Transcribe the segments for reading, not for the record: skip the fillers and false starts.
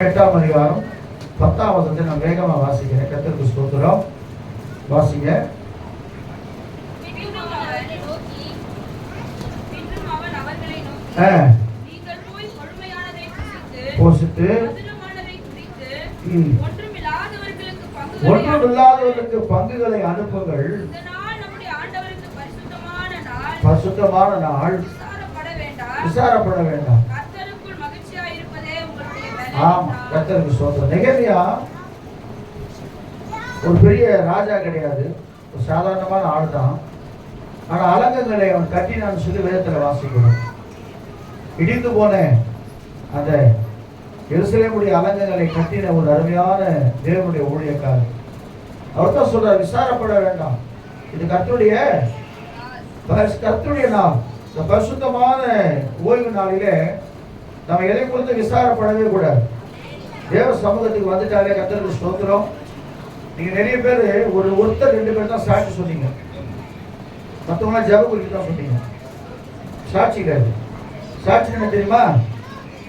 8ஆம் அதிகாரம் 10ஆம் வசனத்தை நான் வேகமாக வாசிக்கிறேன். கர்த்தருக்கு ஸ்தோத்திரம். வாசிங்க. போசித்து ஒன்றுமில்லாதவர்களுக்கு பங்குகளை அனுப்புங்கள். பரிசுத்தமான நாள், விசாரப்பட வேண்டாம். ஆமா, கர்த்தருக்கு ஸ்தோத்திரம். நெகேமியா ஒரு பெரிய ராஜா கிடையாது, ஒரு சாதாரணமான ஆள் தான். ஆனா அலங்கங்களை அவன் கட்டினான்னு சொல்லி வேதத்துல வாசிக்கணும். இடிந்து போன அந்த எருசலேமுடைய அலங்கங்களை கட்டின ஒரு அருமையான தேவனுடைய ஊழியக்காரர். அவர் தான் சொல்றார், விசாரப்பட வேண்டாம், இது கர்த்தருடைய நாள். இந்த பரிசுத்தமான ஓய்வு நாளிலே நம்ம எதை குறித்து விசாரப்படவே கூடாது. தேவ சமூகத்துக்கு வந்துட்டாலே கர்த்தருக்கு ஸ்தோத்திரம். நீங்க நிறைய பேர் ஒருத்தர் 2 பேர் தான் சாட்சி சொன்னீங்க, மற்றவங்களாம் ஜெப குறித்து தான் சொன்னீங்க. சாட்சி கிடையாது. சாட்சி என்ன தெரியுமா?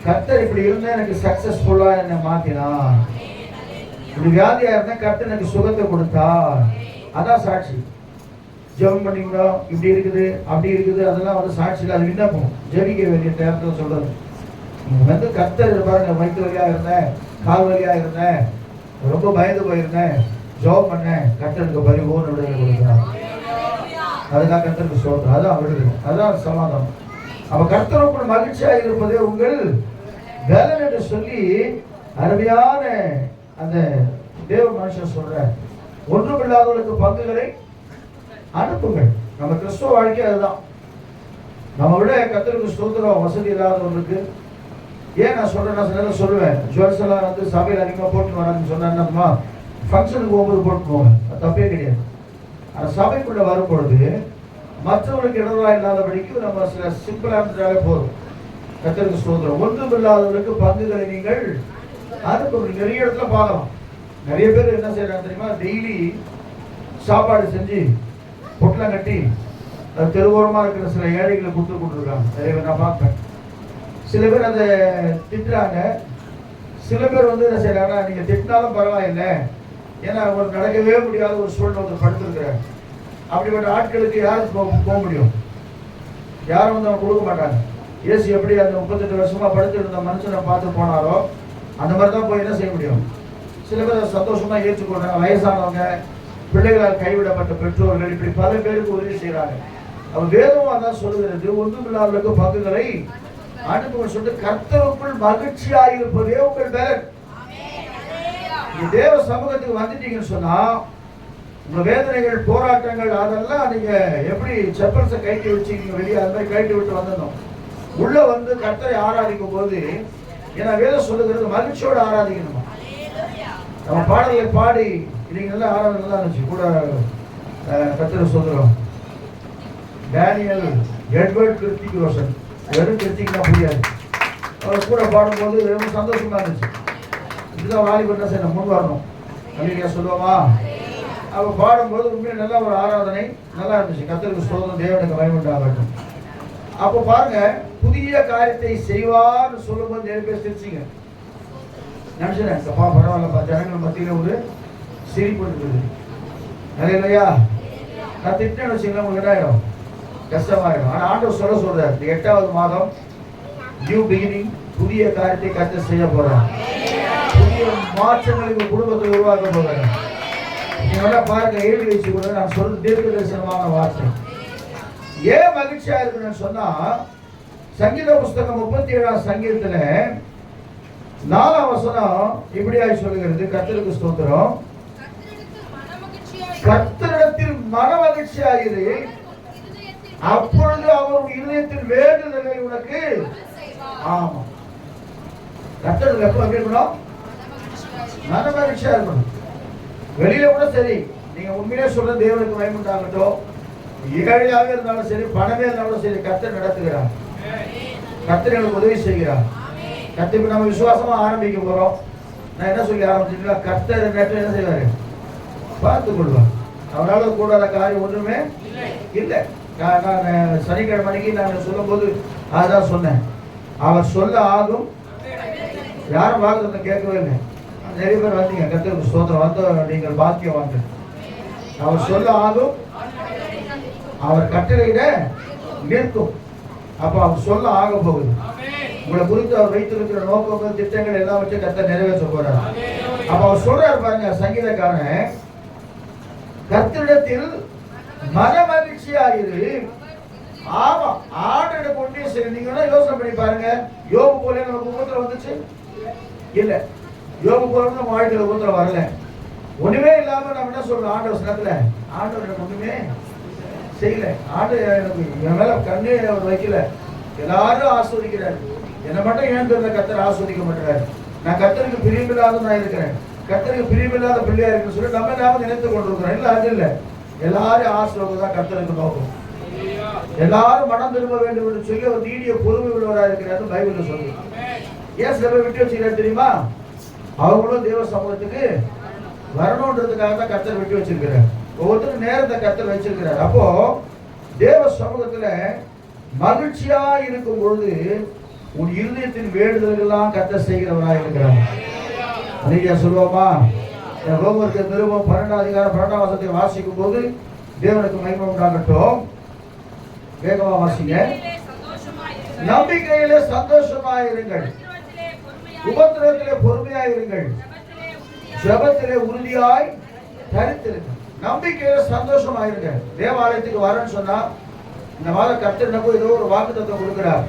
கர்த்தர் இப்படி இருந்தா எனக்கு சக்சஸ்ஃபுல்லா என்ன மாத்தினான், இப்படி வியாதியா இருந்தா கர்த்தர் எனக்கு சுகத்தை கொடுத்தா, அதான் சாட்சி. ஜெபம் பண்ணீங்களோ இப்படி இருக்குது அப்படி இருக்குது, அதெல்லாம் வந்து சாட்சியில் அது விண்ணப்பம். ஜெபிக்க வேண்டிய நேரத்தில் சொல்றது வந்து கர்த்தர் பாருங்க, வயிற்று வழியா இருந்தேன், கால் வழியா இருந்தேன், ரொம்ப பயந்து போயிருந்தேன், ஜெபம் பண்ணேன், கர்த்தருக்கு பரிபூர்ண விடுதலை கொடுக்கிறார். அதுக்காக கர்த்தருக்கு ஸ்தோத்திரம். அதான் விடுதலை, அதான் சமாதானம். அப்ப கர்த்தருக்குள் மகிழ்ச்சியாக இருப்பதே உங்கள் பலன் என்று சொல்லி அருமையான அந்த தேவ மனுஷன் சொல்ற, ஒன்றுமில்லாதவர்களுக்கு பங்குகளை அனுப்புங்கள். நம்ம கிறிஸ்துவ வாழ்க்கை அதுதான். நம்ம விட கர்த்தருக்கு ஸ்தோத்திரம் வசதி இல்லாதவர்களுக்கு. ஏன் நான் சொல்றேன், நான் சில சொல்லுவேன், ஜுவல்ஸ் எல்லாம் வந்து சபையில் அதிகமாக போட்டு வராதுன்னு சொன்னா ஃபங்க்ஷனுக்கு போகும்போது போட்டு போவேன், அது தப்பே கிடையாது. ஆனால் சபைக்குள்ள வரும்பொழுது மற்றவர்களுக்கு இடவா இல்லாதபடிக்கு நம்ம சில சிம்பிளா இருந்தாலே போதும். கர்த்தருக்கு ஸ்தோத்திரம். ஒன்றுமில்லாதவர்களுக்கு பங்குகளை நீங்கள் அனுப்புங்கள். நிறைய இடத்துல பார்க்கலாம். நிறைய பேர் என்ன செய்யறாங்க தெரியுமா? டெய்லி சாப்பாடு செஞ்சு பொட்டலம் கட்டி தெருவோரமா இருக்கிற சில ஏழைகளை கொடுத்து கொண்டிருக்காங்க. நிறைய பேர் நான் பார்ப்பேன். சில பேர் அதை திட்டுறாங்க. சில பேர் வந்து என்ன செய்யறாங்க, நீங்க திட்டினாலும் பரவாயில்லை, ஏன்னா ஒரு நடக்கவே முடியாத ஒரு சூழ்நிலை படுத்திருக்கிறாங்க. அப்படிப்பட்ட ஆட்களுக்கு யாரும் போக முடியும்? யாரும் வந்து அவங்க கொடுக்க மாட்டாங்க. இயேசு எப்படி அந்த 38 வருஷமா படுத்திருந்த மனுஷனை பார்த்து போனாரோ அந்த மாதிரி தான் போய் என்ன செய்ய முடியும்? சில பேர் சந்தோஷமா ஏற்றுக்கொண்டாங்க. வயசானவங்க, பிள்ளைகளால் கைவிடப்பட்ட பெற்றோர்கள், இப்படி பல பேருக்கு உதவி செய்யறாங்க. அவர் வேதம் அதான் சொல்லுகிறது, ஒன்றுமில்லாதவர்களுக்கு பங்குகளை அனுப்புங்கள் சொல்லிட்டு கர்த்தருக்குள் மகிழ்ச்சியாக இருப்பதே உங்கள் பலன். தேவ சமூகத்துக்கு வந்துட்டீங்கன்னு சொன்னா உங்க வேதனைகள், போராட்டங்கள், அதெல்லாம் நீங்க எப்படி செப்பல்ஸை கைட்டு வச்சுக்கீங்க வெளியே, அது மாதிரி கைட்டு விட்டு வந்துடணும். உள்ள வந்து கர்த்தரை ஆராதிக்கும் போது, ஏன்னா வேதம் சொல்லுகிறது மகிழ்ச்சியோடு ஆராதிக்கணுமா. நம்ம பாடல்களை பாடி இன்னைக்கு நல்லா ஆராதனை நல்லா இருந்துச்சு கூட. கர்த்தரை சொல்லுறோம். டேனியல் எட்வர்ட் கிருத்திக் ரோஷன், வெறும் கிருத்திக் தான் புரியாது, அவர் கூட பாடும்போது ரொம்ப சந்தோஷமா இருந்துச்சு. இதுதான் வாலிபர் என்ன செய்யணும், முன் வரணும். அல்லேலூயா சொல்லுவோமா? அவ பாடும்போது உண்மையில நல்ல ஒரு ஆராதனை நல்லா இருந்துச்சு. கர்த்தருக்கு ஸ்தோத்திரம், தேவனுக்கு மகிமை உண்டாகட்டும். அப்போ பாருங்க, புதிய காரியத்தை செய்வார்னு சொல்லும்போது நிறைய பேர் சிரிச்சிங்க. நினைச்சேன், பரவாயில்லப்பா, ஜனங்கள் மத்தியில் ஒரு சிரிப்பு இருக்குது. அல்லேலூயா. நான் திட்டேன்னு வச்சுங்களேன், உங்களுக்கு என்ன ஆயிடும்? கஷ்டமாயிடும். ஆனா ஆண்டவர் சொல்றாரு, இந்த 8வது மாதம் நியூ பிகினிங், புதிய காரியத்தை கர்த்தர் செய்ய போறார். புதிய மாற்றங்களுக்கு குடும்பத்தை உருவாக்க போறார். நீங்க பாருங்க, 7 வயசு கூட நான் சொல்றது தீர்க்க தரிசனமான வார்த்தை. ஏன் மகிழ்ச்சியா இருக்குன்னு சொன்னா, சங்கீத புஸ்தகம் 37ஆம் சங்கீதத்துல 4ஆம் வசனம் இப்படியாய் சொல்லுகிறது, கர்த்தருக்கு ஸ்தோத்திரம், கர்த்தரிடத்தில் மன மகிழ்ச்சியாயிரு, அப்பொழுது அவர் இதயத்தில் வேண்டுதலை உனக்கு. ஆமா, கர்த்தருக்கு எப்ப இருக்கணும்? மன மகிழ்ச்சியா இருக்கணும். வெளியில கூட சரி, நீங்க உண்மையிலே சொல்ற தேவனுக்கு மகிமை உண்டாகட்டும். ஏழையாக இருந்தாலும் சரி, பணமே இருந்தாலும் சரி, கர்த்தர் நடத்துகிறார். கர்த்தர் எனக்கு உதவி செய்கிறார். கர்த்தருக்கு நம்ம விசுவாசமா ஆரம்பிக்க போறோம். நான் என்ன சொல்லி ஆரம்பிச்சிருக்கா, கர்த்தர் என்ன செய்வாரு? பார்த்துக் கொள்வார். அவரால் கூடாத காரியம் ஒன்றுமே இல்லை. நான் சனிக்கிழமை அன்னைக்கு நான் சொல்லும் போது அதான் சொன்னேன், அவர் சொல்ல ஆகும் யாரும் வாக்குத்தத்தை கேட்கவே இல்லை. நிறைய பேர் வந்தீங்க, கர்த்தருக்கு ஸ்தோத்திரம். வந்து நீங்கள் பாக்கியவான்கள். அவர் சொல்ல ஆகும், அவர் கட்டளையிட நிற்கும். அப்ப அவர் சொல்ல ஆக போகுது. உங்களை குறித்து அவர் வைத்திருக்கிற நோக்கங்கள், திட்டங்கள் எல்லாம் வச்சு கர்த்தர் நிறைவேற்ற போறார். அப்ப அவர் சொல்றாரு பாருங்க, சங்கீதக்காரன், கர்த்தரிடத்தில் மன மகிழ்ச்சியாயிரு. ஆமா, ஆண்டோட கொண்டே சரி. நீங்க யோசனை பண்ணி பாருங்க, யோபு போல நமக்கு உபத்திரம் வந்துச்சு இல்ல? யோபு போல நம்ம வாழ்க்கையில உபத்திரம் வரல. ஒண்ணுமே இல்லாம நம்ம என்ன சொல்றோம், ஆண்டவர் சினத்துல ஆண்டவர் எனக்கு ஒண்ணுமே செய்யல, ஆண்டு எனக்கு என் மேல கண்ணே அவர் வைக்கல, எல்லாரும் ஆஸ்வதிக்கிறாரு, என்னை மட்டும் ஏன் தெரியல கர்த்தர் ஆஸ்வதிக்க மாட்டாரு, நான் கர்த்தருக்கு பிரியமில்லாத நான் இருக்கிறேன், கர்த்தருக்கு பிரியமில்லாத பிள்ளையா இருக்குன்னு சொல்லி நம்ம நாம நினைத்து கொண்டிருக்கிறோம். இல்ல, அது இல்ல. எல்லாரும் ஆசீர்வாதம் கர்த்தருக்கு நோக்கம். எல்லாரும் மனம் திரும்ப வேண்டும் என்று சொல்லி ஒரு நீடிய பொறுமை உள்ளவராக இருக்கிறாரு பைபிள்ல சொல்லி. ஏன் சில விட்டு வச்சுக்கிறாரு தெரியுமா? அவங்களும் தேவ சமூகத்துக்கு வரணுன்றதுக்காக தான் கர்த்தர் விட்டு வச்சிருக்கிறார். ஒவ்வொருத்தரும் நேரத்தை கர்த்தர் வச்சிருக்கிறார். அப்போ தேவ சமூகத்துல மகிழ்ச்சியா இருக்கும் பொழுது உன் இருதயத்தின் வேண்டுதல்கள் எல்லாம் கர்த்தர் செய்கிறவராக இருக்கிறார். நீங்க சொல்லுவோமா? ரோமருக்கு நிருபம் 12ஆம் அதிகாரம் 12ஆம் வசனத்தை வாசிக்கும் போது தேவனுக்கு மகிமை உண்டாகட்டும். வேகமா வாசிங்க. நம்பிக்கையிலே சந்தோஷமாயிருங்கள், உபத்திரவத்திலே பொறுமையாயிருங்கள், ஜெபத்திலே உறுதியாய் தரித்திருங்கள். நம்பிக்கையில சந்தோஷமாயிருங்க. தேவாலயத்துக்கு வரேன்னு சொன்னா இந்த மாதம் கர்த்தர் நமக்கு ஏதோ ஒரு வாக்குத்தத்தம் கொடுக்கிறார்.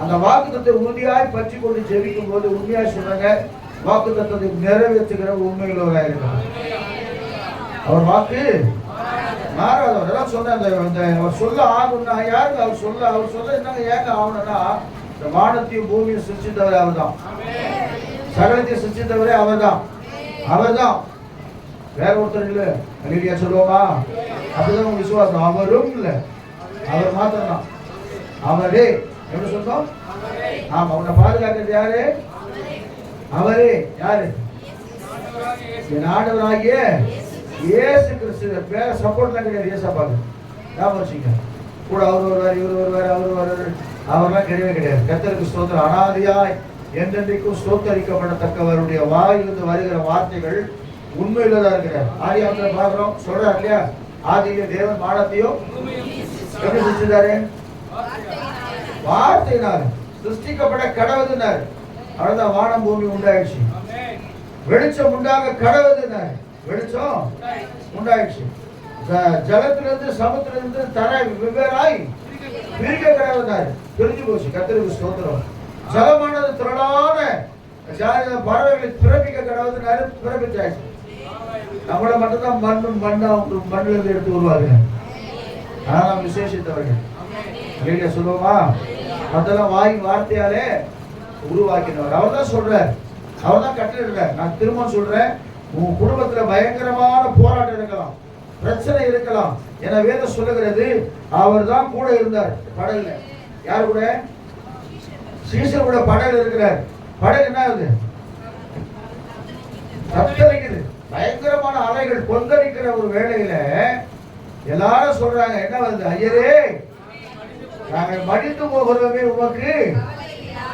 அந்த வாக்குத்தத்தை உறுதியாய் பற்றி கொண்டு ஜெபிக்கும் போது உண்மையாய் சொல்றாங்க, வாக்குத்தத்தை நிறைவேற்றுகிற உண்மையுள்ளவராக இருக்கிறார். அவர் வாக்கு மாறாதவர். எல்லாம் சொன்ன அவர் சொல்ல ஆகும்னா யாருக்கு? அவர் சொல்ல என்னங்க ஏங்க ஆகணும்னா, இந்த வானத்தையும் பூமியும் சிருஷ்டித்தவரே அவர் தான், சகலத்தையும் சிருஷ்டித்தவரே அவர் தான், வேற ஒருத்தர் இல்ல. அல்லேலூயா சொல்லுவோமா? அப்படிதான் உங்க விசுவாசம். அவரும் இல்ல, அவர் மாத்திரம் தான். அவரே. எப்படி சொன்னோம்? ஆமா, உன்னை பாதுகாக்கிறது யாரு? அவரே. யாரு? என் ஆண்டவராகிய இயேசு கிறிஸ்து. வேற சப்போர்ட்லாம் கிடையாது. இயேசப்பாக்கு ஞாபகம் வச்சுங்க. கூட அவர் வருவார், இவர் வருவார், அவர் வருவார், அவர்லாம் கிடையவே கிடையாது. கர்த்தருக்கு ஸ்தோத்திரம். அனாதியாய் என்றென்றைக்கும் ஸ்தோத்தரிக்கப்படத்தக்கவருடைய வாயிலிருந்து வருகிற வார்த்தைகள் உண்மையில்தான் இருக்கிறார். ஆதியாகமத்துல பார்க்கிறோம், சொல்றாரு இல்லையா? ஆதியிலே தேவன் வானத்தையும் எப்படி சிருஷ்டித்தாரு? வார்த்தையினார் சிருஷ்டிக்கப்பட கடவுதுனார். அவ்வளவுதான், வானம் பூமி உண்டாயிடுச்சு. வெளிச்சம் உண்டாக கடவுதுனார், வெளிச்சம் உண்டாயிடுச்சு. ஜலத்திலிருந்து சமுத்திரத்திலிருந்து தரை வெவ்வேறாய் பிரிக்க கடவுதுனார், பிரிஞ்சு போச்சு. கர்த்தருக்கு ஸ்தோத்திரம். ஜலமானது திரளான பறவைகளை பிறப்பிக்க கடவுதுனாரு, பிறப்பிச்சாச்சு. நம்மளை மட்டும்தான் மண்ணில் இருந்து எடுத்து வருவாங்க. ஆனா விசேஷித்தவர்கள் இல்லையா சொல்லுவோமா? அதெல்லாம் வார்த்தையாலே உருவாக்கினவர். அவர் தான் சொல்றார், அவர் தான் கட்டளையிடுறார். நான் திரும்ப சொல்றேன், உன் குடும்பத்துல பயங்கரமான போராட்டம் இருக்கலாம், பிரச்சனை இருக்கலாம். என வேதம் சொல்லுகிறது, அவர் தான் கூட இருந்தார் படகுல. யாரு கூட? சீசர் கூட படகுல இருக்கிறார். படகு என்ன ஆகுது? தத்தளிக்குது. பயங்கரமான அலைகள் கொந்தளிக்கிற ஒரு வேளையில எல்லாரும் சொல்றாங்க, என்ன வருது? ஐயரே, நாங்கள் மடித்து போகிறோமே, உமக்கு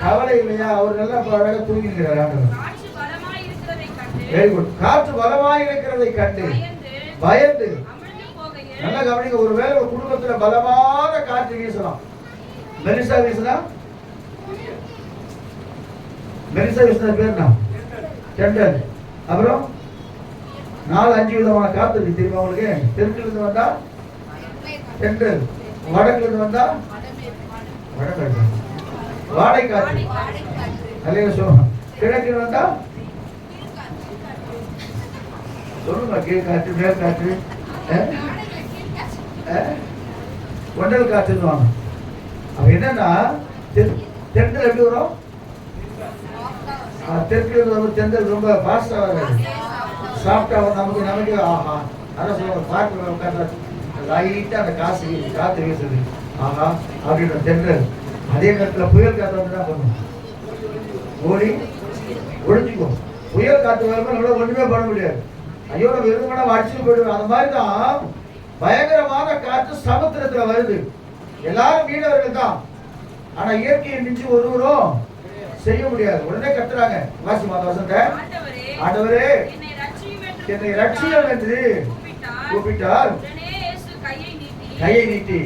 கவலை இல்லையா? அவர் நல்லா அழகாக தூங்கிக்கிறார். Very good. காற்று பலமாய் இருக்கிறதை கண்டு பயந்து. நல்லா கவனிக்க. ஒருவேளை ஒரு குடும்பத்துல பலமான காற்று வீசலாம். மெலிசா வீசினா பேர் என்ன? டெண்டர். அப்புறம் 4-5 விதமான காத்து இருக்கு தெரியுமா உங்களுக்கு? தெற்குல இருந்து வந்தா டெண்டர், வடக்குல இருந்து வந்தா வடகாற்று, வாடை காற்று. அல்லையா சொல்லுங்க. கிழக்கு வந்தா சொல்லுங்க, கீழ் காற்று, மேல் காற்று, ஒண்டல் காற்றுன்னு வாங்க. அப்ப என்னன்னா தென்றல் எப்படி வரும்? தெற்குல வந்து தென்றல் ரொம்ப ஃபாஸ்டா வராது, சாப்பிட்டா நமக்கு ஆஹா. அதான் சொல்லுவாங்க, பார்க்க உட்காந்து லைட்டா அந்த காற்று வீசுது, ஆஹா அப்படின்ற தென்றல். அதே நேரத்தில் புயல் காற்று வந்து என்ன பண்ணும்? ஓடி ஒழிஞ்சுக்கும். புயல் காற்று வரும்போது ஒண்ணுமே பண்ண முடியாது. ஐயோ நம்ம எதுனா அடிச்சுட்டு போயிடுவோம். அந்த மாதிரி தான் பயங்கரமான காற்று சமுத்திரத்துல வருது. எல்லாரும் மீனவர்கள் தான். ஆனா இயற்கையை மிஞ்சி ஒருவரும் செய்ய முடியாது. உடனே கத்துறாங்க. வாசி மாத வசனத்தை, ஆண்டவரே என்னை ரட்சியம் என்று கூப்பிட்டால் கையை நீட்டி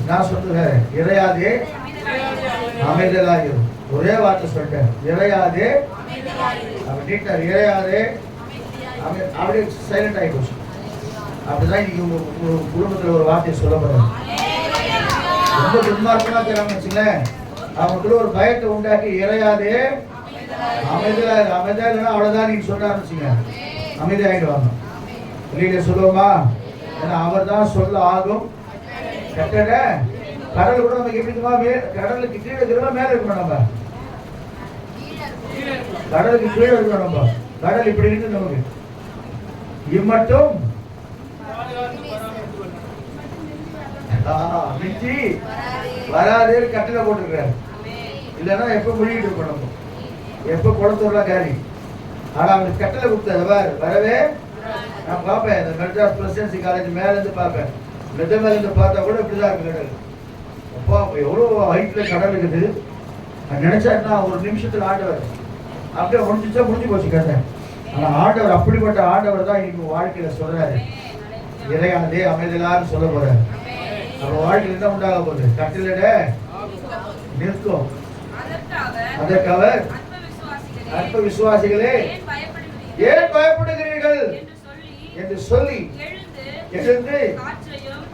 நான் சொல்றேன், இறையாதே அமைதலாயிரு. ஒரே வார்த்தை சொல்லிட்டேன், இறையாதே. அவர் நீட்டார், இறையாதே. அப்படியே சைலண்ட் ஆகி போச்சு. அப்படிதான் இன்னைக்கு உங்க குடும்பத்துல ஒரு வார்த்தையை சொல்ல போறேன். ரொம்ப துன்மார்க்கமா இருக்கிறாங்க வச்சுங்களேன், அவங்களுக்குள்ள ஒரு பயத்தை உண்டாக்கி இறையாதே அமைதியா அமைதியா இல்லைன்னா அவ்வளவுதான் நீங்க சொன்னான்னு வச்சுங்க, அமைதி ஆயிடுவாங்க. வெளியில சொல்லுவோமா? ஏன்னா அவர் தான் சொல்ல ஆகும். கட்டட கடல் கூட நமக்கு எப்படி இருக்குமா? கடலுக்கு கீழே இருக்கிறவா மேல இருக்கணும். நம்ம கடலுக்கு கீழே இருக்கணும். நம்ம கடல் இப்படி இருக்கு, நமக்கு இம்மட்டும் மிஞ்சி வராதே கட்டில போட்டுருக்காரு. இல்லைன்னா எப்ப முழுகிட்டு இருக்கணும், நம்ம எப்ப குளத்தூர்லாம் காரி. ஆனா அவனுக்கு கட்டளை கொடுத்தது வரவே. நான் பார்ப்பேன் இந்த மெட்ராஸ் பிரசிடென்சி காலேஜ் மேல இருந்து பார்ப்பேன். மெத மேல இருந்து பார்த்தா கூட இப்படிதான் இருக்கு கடல். அப்பா எவ்வளவு ஹைட்ல கடல் இருக்குது. நினைச்சா ஒரு நிமிஷத்துல ஆண்டவர் அப்படியே முடிஞ்சிச்சா முடிஞ்சு போச்சு கதை. ஆனா ஆண்டவர் அப்படிப்பட்ட ஆண்டவர் தான் இன்னைக்கு வாழ்க்கையில சொல்றாரு, இறையாதே அமைதலான்னு சொல்ல போறாரு. நம்ம வாழ்க்கையில் என்ன உண்டாக போகுது? கட்டிலிட நிற்கும். அதற்கு அவர், அற்ப விசுவாசிகளே ஏன் பயப்படுகிறீர்கள் என்று சொல்லி எழுந்து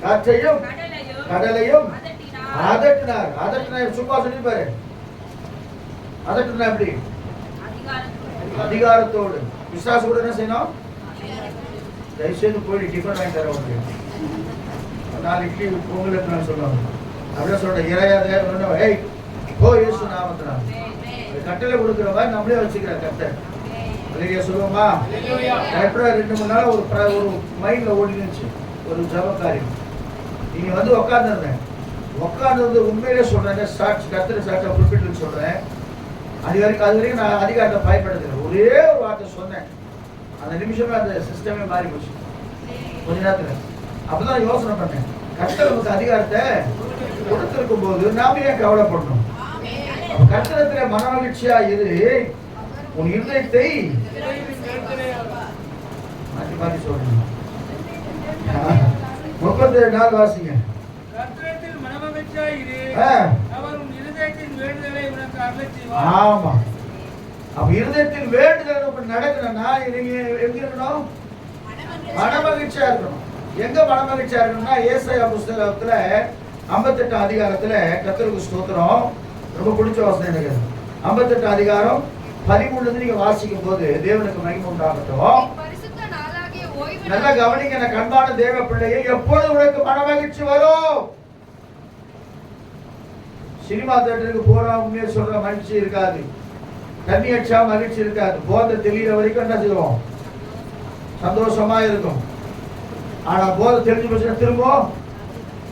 காற்றையும் கடலையும் அதட்டினார். அதட்டினார் சும்மா சொல்லிப்பாரு. அதட்டினா எப்படி? அதிகாரத்தோடு. விசுவாச கூட என்ன செய்யணும்? தயவுசெய்து போயிட்டு டிஃபன் வாங்கி தர முடியும். 4 இட்லி பொங்கலுக்கு நான் சொல்லுவாங்க. அப்படியே சொல்றேன், இறையாத ஏய் போ இயேசு நாமத்தினால. கட்டளை கொடுக்குற மாதிரி நம்மளே வச்சுக்கிறேன் கட்டை. வெளியே சொல்லுவோமா? கரெக்டாக 2-3 நாள் ஒரு மைண்ட்ல ஓடினுச்சு ஒரு ஜபக்காரி. நீங்க வந்து உட்காந்துருந்தேன். உட்காந்து உண்மையிலே சொல்றேன், சாட்சி கத்திர சாட்சியா குறிப்பிட்டு சொல்றேன். அது வரைக்கும் நான் அதிகாரத்தை பயன்படுத்துறேன். ஒரே ஒரு வார்த்தை சொன்னேன், அந்த நிமிஷமே அந்த சிஸ்டமே மாறி போச்சு கொஞ்ச நேரத்துல. அப்பதான் யோசனை பண்ணேன், கர்த்தர் நமக்கு அதிகாரத்தை கொடுத்திருக்கும் போது நாம ஏன் கவலைப்படணும்? கர்த்தரத்துல மனமகிழ்ச்சியா இரு. உன் இருதயத்தை மாற்றி மாற்றி சொல்லணும். 37 நாள் வாசிங்க. ஆமா, அப்ப இருதயத்தின் வேண்டுதல் நடக்கணும்னா நீங்க எங்க இருக்கணும்? மனமகிழ்ச்சியா இருக்கணும். எங்க மனமகிழ்ச்சியா இருக்கணும்னா ஏசாயா புஸ்தகத்துல 58 அதிகாரத்துல கர்த்தருக்கு ஸ்தோத்திரம். ரொம்ப பிடிச்ச வசனம் எனக்கு 58 அதிகாரம் 13 நீங்க வாசிக்கும் போது தேவனுக்கு மகிமை உண்டாகட்டும். நல்லா கவனிங்க, எனக்கு அன்பான தேவ பிள்ளையை, எப்பொழுது உனக்கு மனமகிழ்ச்சி வரும்? சினிமா தியேட்டருக்கு போறா உண்மையை சொல்ற மகிழ்ச்சி இருக்காது. தண்ணி அடிச்சா மகிழ்ச்சி இருக்காது. போதை தெளிகிற வரைக்கும் என்ன செய்வோம்? சந்தோஷமா இருக்கும். ஆனா போதை தெரிஞ்சு போச்சுன்னா திரும்ப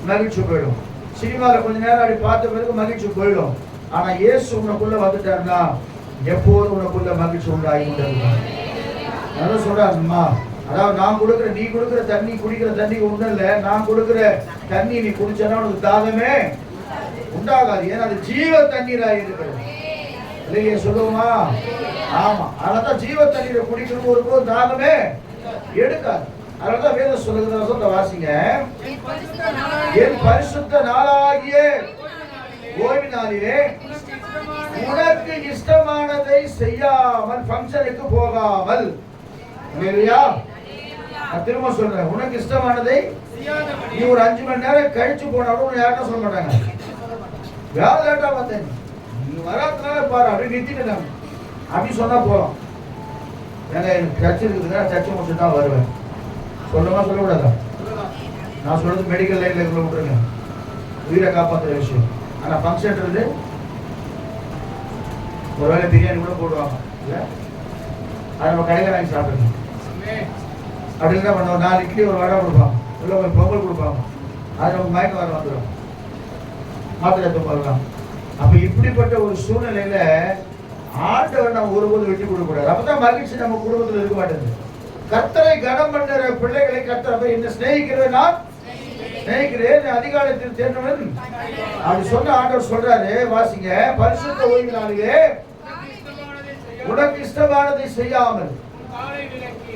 மகிழ்ச்சி போயிடும். சினிமாவில் கொஞ்ச நேரம் அப்படி பார்த்த பிறகு மகிழ்ச்சி போயிடும். ஆனா இயேசு உனக்குள்ள வந்துட்டாருன்னா எப்போது உனக்குள்ள மகிழ்ச்சி உண்டாகி நல்லா சொல்றாருமா. அதாவது நான் கொடுக்குற, நீ கொடுக்குற தண்ணி, குடிக்கிற தண்ணி ஒண்ணும் இல்லை. நான் கொடுக்குற தண்ணி நீ குடிச்சனா உனக்கு தாகமே உண்டாகாது. ஏன்னா அது ஜீவ தண்ணீராக இருக்கிறது. இல்லையே சொல்லுவோமா? ஆமா, அதனாலதான் ஜீவ தண்ணீரை குடிக்கிறது ஒரு போது தாகமே எடுக்காது. அதனாலதான் வேதம் சொல்லுகிற வாசிங்க, என் பரிசுத்த நாளாகிய ஓய்வினாலே உனக்கு இஷ்டமானதை செய்யாமல், ஃபங்க்ஷனுக்கு போகாமல். இல்லையா? திரும்ப சொல்றேன், உனக்கு இஷ்டமானதை நீ ஒரு 5 மணி நேரம் கழிச்சு போனாலும் யாரும் சொல்ல மாட்டாங்க. வேலை லேட்டா வந்தேன், நீ வராதுனால பாரு அப்படி நிறுத்திட்டு அப்படி சொன்னா போறோம். ஏன்னா எனக்கு சர்ச் இருக்குதுன்னா சர்ச்சை முடிச்சுட்டு தான் வருவேன். சொல்லுமா சொல்லக்கூடாதா? நான் சொல்றது மெடிக்கல் லைன்ல இருக்கிற விட்டுருங்க, உயிரை காப்பாற்றுற விஷயம். ஆனா ஃபங்க்ஷன் இருந்து ஒருவேளை பிரியாணி கூட போடுவாங்க, இல்லை அதை நம்ம கடையில் வாங்கி சாப்பிடுங்க. அப்படி என்ன பண்ணுவோம்? 4 இட்லி ஒரு வடை கொடுப்பாங்க, இல்லை ஒரு பொங்கல் கொடுப்பாங்க. அது நமக்கு மயக்கம் வர வந்துடும், மாத்திரை துப்பலாம். அப்ப இப்படிப்பட்ட ஒரு சூழ்நிலையில ஆண்டவர் நம்ம ஒருபோது வெட்டி கொடுக்கக்கூடாது. அப்பதான் மகிழ்ச்சி நம்ம குடும்பத்தில் இருக்க மாட்டேங்குது. கர்த்தரை கனம் பண்ணுற பிள்ளைகளை கர்த்தரை என்ன சிநேகிக்கிறேன் நான் நினைக்கிறேன் அதிகாலத்தில் தேர்ந்தவன் அப்படி சொன்ன ஆண்டவர் சொல்றாரு. வாசிங்க. பரிசுத்த ஓய்வு நாளிலே உனக்கு இஷ்டமானதை செய்யாமல்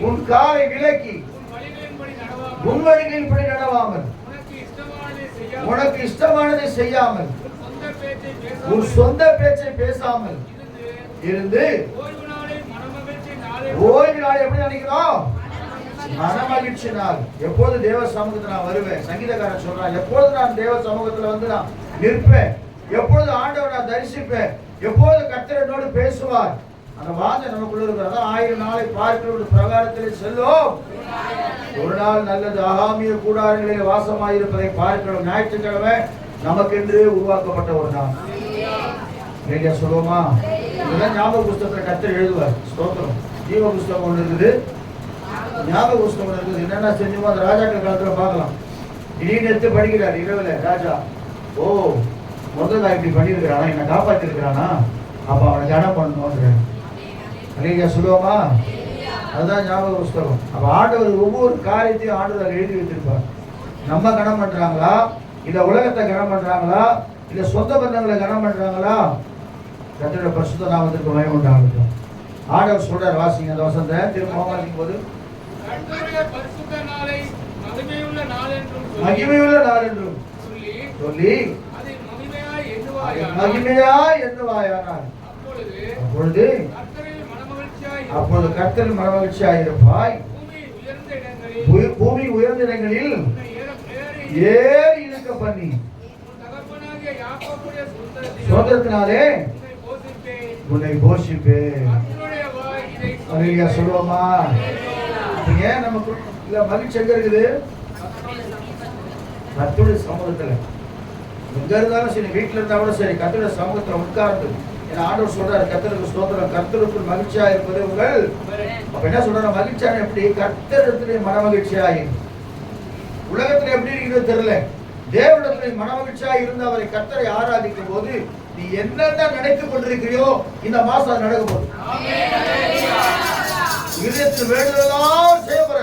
உன் காலை விலக்கி உன் வழிகளின்படி நடவாமல் உனக்கு இஷ்டமானதை செய்யாமல் உன் சொந்த பேச்சை பேசாமல் இருந்து ஓய்வு நாள் எப்படி நினைக்கிறோம்? மனமகிழ்ச்சி நாள். எப்போது தேவ சமூகத்தில் நான் வருவேன். சங்கீதக்காரன் சொல்றான், எப்போது நான் தேவ சமூகத்தில் வந்து நான் நிற்பேன், எப்பொழுது ஆண்டவர் நான் தரிசிப்பேன், எப்போது கர்த்தர் என்னோடு பேசுவார், அந்த வாஞ்சை நமக்குள்ள இருக்கிறதா. 1000 நாளை பார்க்கிற ஒரு பிரகாரத்திலே செல்லும் ஒரு நாள் நல்லது. ஆகாமிய கூடாரங்களில் வாசமாயிருப்பதை பார்க்கிறோம். ஞாயிற்றுக்கிழமை நமக்கென்று உருவாக்கப்பட்ட ஒரு நாள். நீங்க சொல்லுவோமா? இதெல்லாம் ஞாபக புஸ்தகத்தில் கர்த்தர் எழுதுவார். ஸ்தோத்திரம். ஜீவ புஸ்தகம் ஒன்று இருக்குது, ஞாபக புஸ்தகம் இருக்குது. என்னென்ன செஞ்சுமோ அந்த ராஜாக்கள் காலத்தில் பார்க்கலாம். திடீர்னு எடுத்து படிக்கிறார் இரவுல. ராஜா, ஓ முதல்ல இப்படி பண்ணியிருக்கிறானா, என்னை காப்பாற்றிருக்கிறானா, அப்ப அவனை கனம் பண்ணணும். இல்லையா சொல்லுவோமா? அதுதான் ஞாபக புஸ்தகம். அப்ப ஆண்டவர் ஒவ்வொரு காரியத்தையும் ஆண்டவர் எழுதி வைத்திருப்பார். நம்ம கனம் பண்றாங்களா, இல்ல உலகத்தை கனம் பண்றாங்களா, இல்ல சொந்த பந்தங்களை கனம் பண்றாங்களா? கர்த்தருடைய பரிசுத்த நாமத்திற்கு மகிமை உண்டாகட்டும். ஆண்டவர் சொல்றார். வாசிங்க அந்த வசனத்தை திரும்ப வாசிக்கும் போது, மகிமையுள்ள நாள் என்றும் சொல்லி மகிமையாய் எண்ணுவாயானார். அப்பொழுது கர்த்தரில் மனமகிழ்ச்சியாய் இருப்பாய். பூமி உயர்ந்த இடங்களில் ஏறி இருக்க பண்ணி சுதந்திரத்தினாலே உன்னை போஷிப்பேன். சொல்லுவோமா? ஏன் நமக்கு இல்ல மகிழ்ச்சி எங்க இருக்குது? கர்த்தருடைய சமூகத்துல. எங்க இருந்தாலும் சரி, வீட்டுல இருந்தா கூட சரி, கர்த்தருடைய சமூகத்துல உட்கார்ந்து. ஏன்னா ஆண்டவர் சொல்றாரு, கர்த்தருக்கு ஸ்தோத்திரம், கர்த்தருக்குள் மகிழ்ச்சியா இருப்பது உங்கள். அப்ப என்ன சொல்றாரு? மகிழ்ச்சியான எப்படி? கர்த்தரிடத்திலே மனமகிழ்ச்சியாய். உலகத்துல எப்படி இருக்கிறது தெரியல, தேவனிடத்திலே மனமகிழ்ச்சியா இருந்து அவரை கர்த்தரை ஆராதிக்கும் போது நீ என்னென்ன நினைத்துக் கொண்டிருக்கிறியோ இந்த மாசம் அது நடக்க போகுது. இதயத்தில் வேண்டுதலாம் செய்ய போற.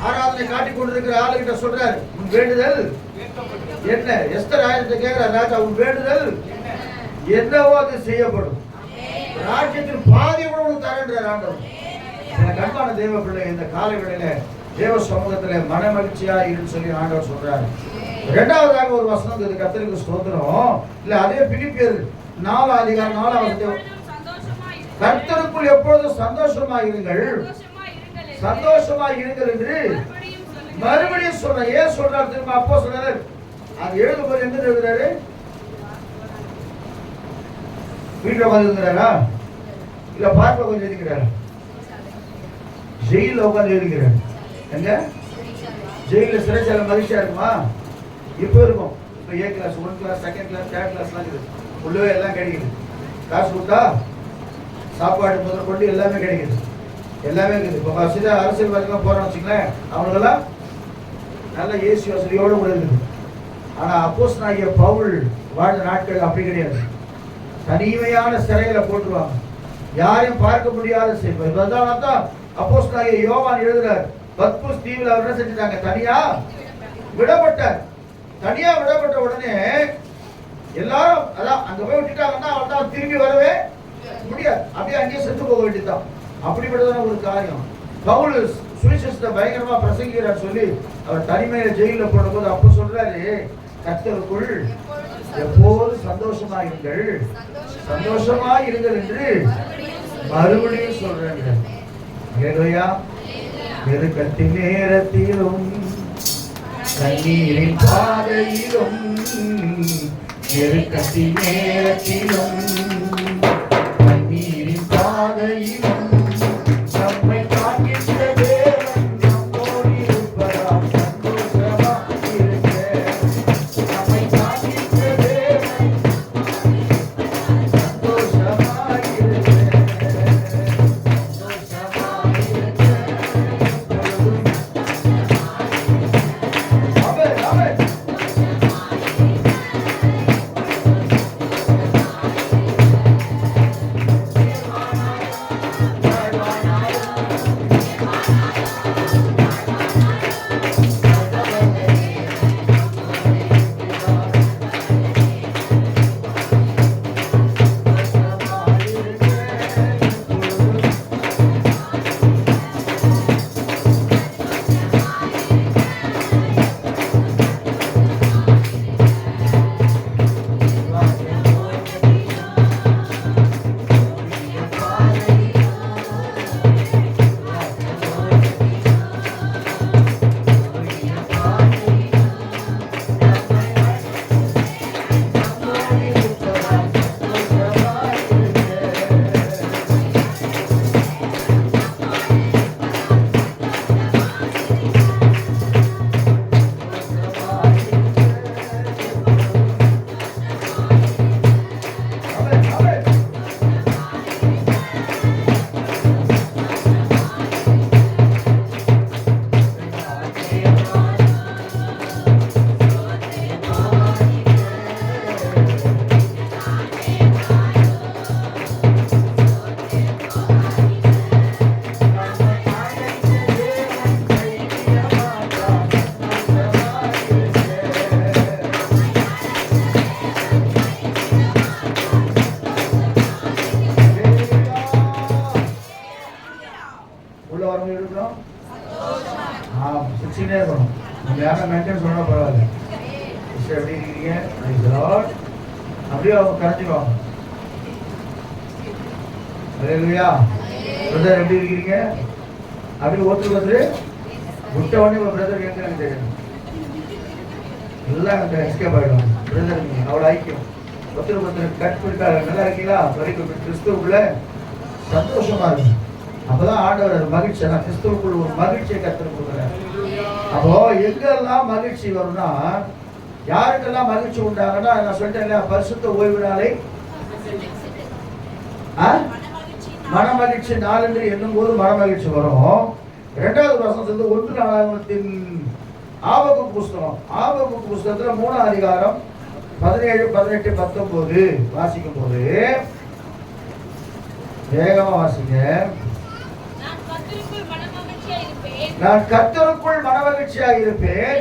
ஆராதனை காட்டிக் கொண்டிருக்கிற ஆளுகிட்ட சொல்றாரு, உன் வேண்டுதல் என்ன? எஸ்தர் ஆயிரத்தை கேட்கிற ராஜா, உன் வேண்டுதல் என்னவோ அது செய்யப்படும். ராஜ்யத்தில் பாதி கூட உனக்கு தரேன்றார் ஆண்டவர். எனக்கு அன்பான தேவ பிள்ளை, இந்த காலை வேளையில தேவ சமூகத்துல மனமகிழ்ச்சியா இருந்து சொல்லி ஆண்டவர் சொல்றாரு. இரண்டாவதாக ஒரு வசனம் இருக்குது. கர்த்தருக்கு ஸ்தோத்திரம். இல்ல அதே பிலிப்பியர் 4 அதிகாரம் 4வது, கர்த்தருக்குள் எப்பொழுதும் சந்தோஷமா இருங்கள், சந்தோஷமா இருங்கள் என்று மறுபடியும் சொல்றேன். ஏன் சொல்றாரு திரும்ப? அப்போ சொல்றாரு, அது எழுதும்போது எங்க எழுதுறாரு? வீட்டுல உட்காந்து இருக்கிறாரா, இல்ல பார்க்க உட்காந்து எழுதிக்கிறாரா? ஜெயில உட்காந்து எழுதிக்கிறாரு. எங்க? ஜெயில சிறைச்சாலை மகிழ்ச்சியா இருக்குமா? இப்ப இருக்கும். இப்ப A class, 1 class, 2nd class, 3rd class எல்லாம் இருக்குது. உள்ளவே எல்லாம் கிடைக்குது. காசு கொடுத்தா சாப்பாடு முதல் கொண்டு எல்லாமே கிடைக்குது, எல்லாமே இருக்குது. இப்போ வசதி அரசியல்வாதிகளாம் போறோம்னு வச்சுங்களேன், அவங்களுக்கெல்லாம் நல்ல ஏசி வசதியோடு கூட இருக்குது. ஆனா அப்போஸ்தலனாகிய பவுல் வாழ்ந்த நாட்கள் அப்படி கிடையாது. தனிமையான சிறையில போட்டுருவாங்க, யாரையும் பார்க்க முடியாத செய்வார். தான் அப்போஸ்தலனாகிய யோவான் எழுதுறார், பத்மோஸ் தீவில் அவர் என்ன செஞ்சுட்டாங்க? தனியா விடப்பட்டார். தனியா விடப்பட்ட உடனே எல்லாரும் அதான் அங்க போய் விட்டுட்டாங்கன்னா அவன் தான் திரும்பி வரவே முடியாது. அப்படியே அங்கேயே செத்து போக வேண்டியதுதான். அப்படிப்பட்டதான ஒரு காரியம். பவுல் சுவிசேஷத்தை பயங்கரமா பிரசங்கிக்கிறார் சொல்லி அவர் தனிமையில ஜெயில போடும்போது அப்போ சொல்றாரு, கர்த்தருக்குள் எப்போது சந்தோஷமா இருங்கள், சந்தோஷமா இருங்கள் என்று மறுபடியும் சொல்றாங்க. நெருக்கத்தின் நேரத்திலும் கண்ணீரின் பாதையிலும், நெருக்கத்தின் நேரத்திலும் கண்ணீரின் பாதையிலும் நம்மை காக்கின்ற தேவன் நம்மோடு இருப்பதால் சந்தோஷமா இருக்க. நம்மை காக்கின்ற தேவன் சந்தோஷமா இருக்க, சந்தோஷமா இருக்க. ஆமென், ஆமென். யாரும் மென்டல் சொன்னா பரவாயில்ல. எப்படி இருக்கீங்க? அப்படியே அவங்க கரைஞ்சிடுவாங்க. அல்லேலூயா. பிரதர் எப்படி இருக்கீங்க? அப்படி ஒருத்தர் விட்ட உடனே ஒரு பிரதர் கேட்குறாங்க தெரியும், எல்லாம் அந்த எஸ்கேப் ஆகிடும். பிரதர் நீங்கள் அவ்வளோ ஐக்கியம், ஒருத்தர் கட் பண்ணிட்டாங்க. நல்லா இருக்கீங்களா? வரைக்கும் கிறிஸ்துவுக்குள்ள சந்தோஷமா இருக்கு. அப்பதான் ஆண்டவர் மகிழ்ச்சி, நான் கிறிஸ்துவுக்குள்ள ஒரு மகிழ்ச்சியை கற்றுக் கொடுக்குறேன். அப்போ எங்கெல்லாம் மகிழ்ச்சி வரும்னா, யாருக்கெல்லாம் மகிழ்ச்சி உண்டாங்கன்னா, நான் சொல்லிட்டேன் இல்லையா, பரிசுத்த ஓய்வு நாளை மன மகிழ்ச்சி நாள் என்று எண்ணும் போது மன மகிழ்ச்சி வரும். இரண்டாவது வசனம் வந்து 1 நாளாகமத்தின் ஆபகுக்கு புஸ்தகம், ஆபகுக்கு புஸ்தகத்துல 3ஆம் அதிகாரம் 17, 18, 19 வாசிக்கும் போது, வேகமா வாசிங்க. நான் கர்த்தருக்குள் மனமகிழ்ச்சியாக இருப்பேன்,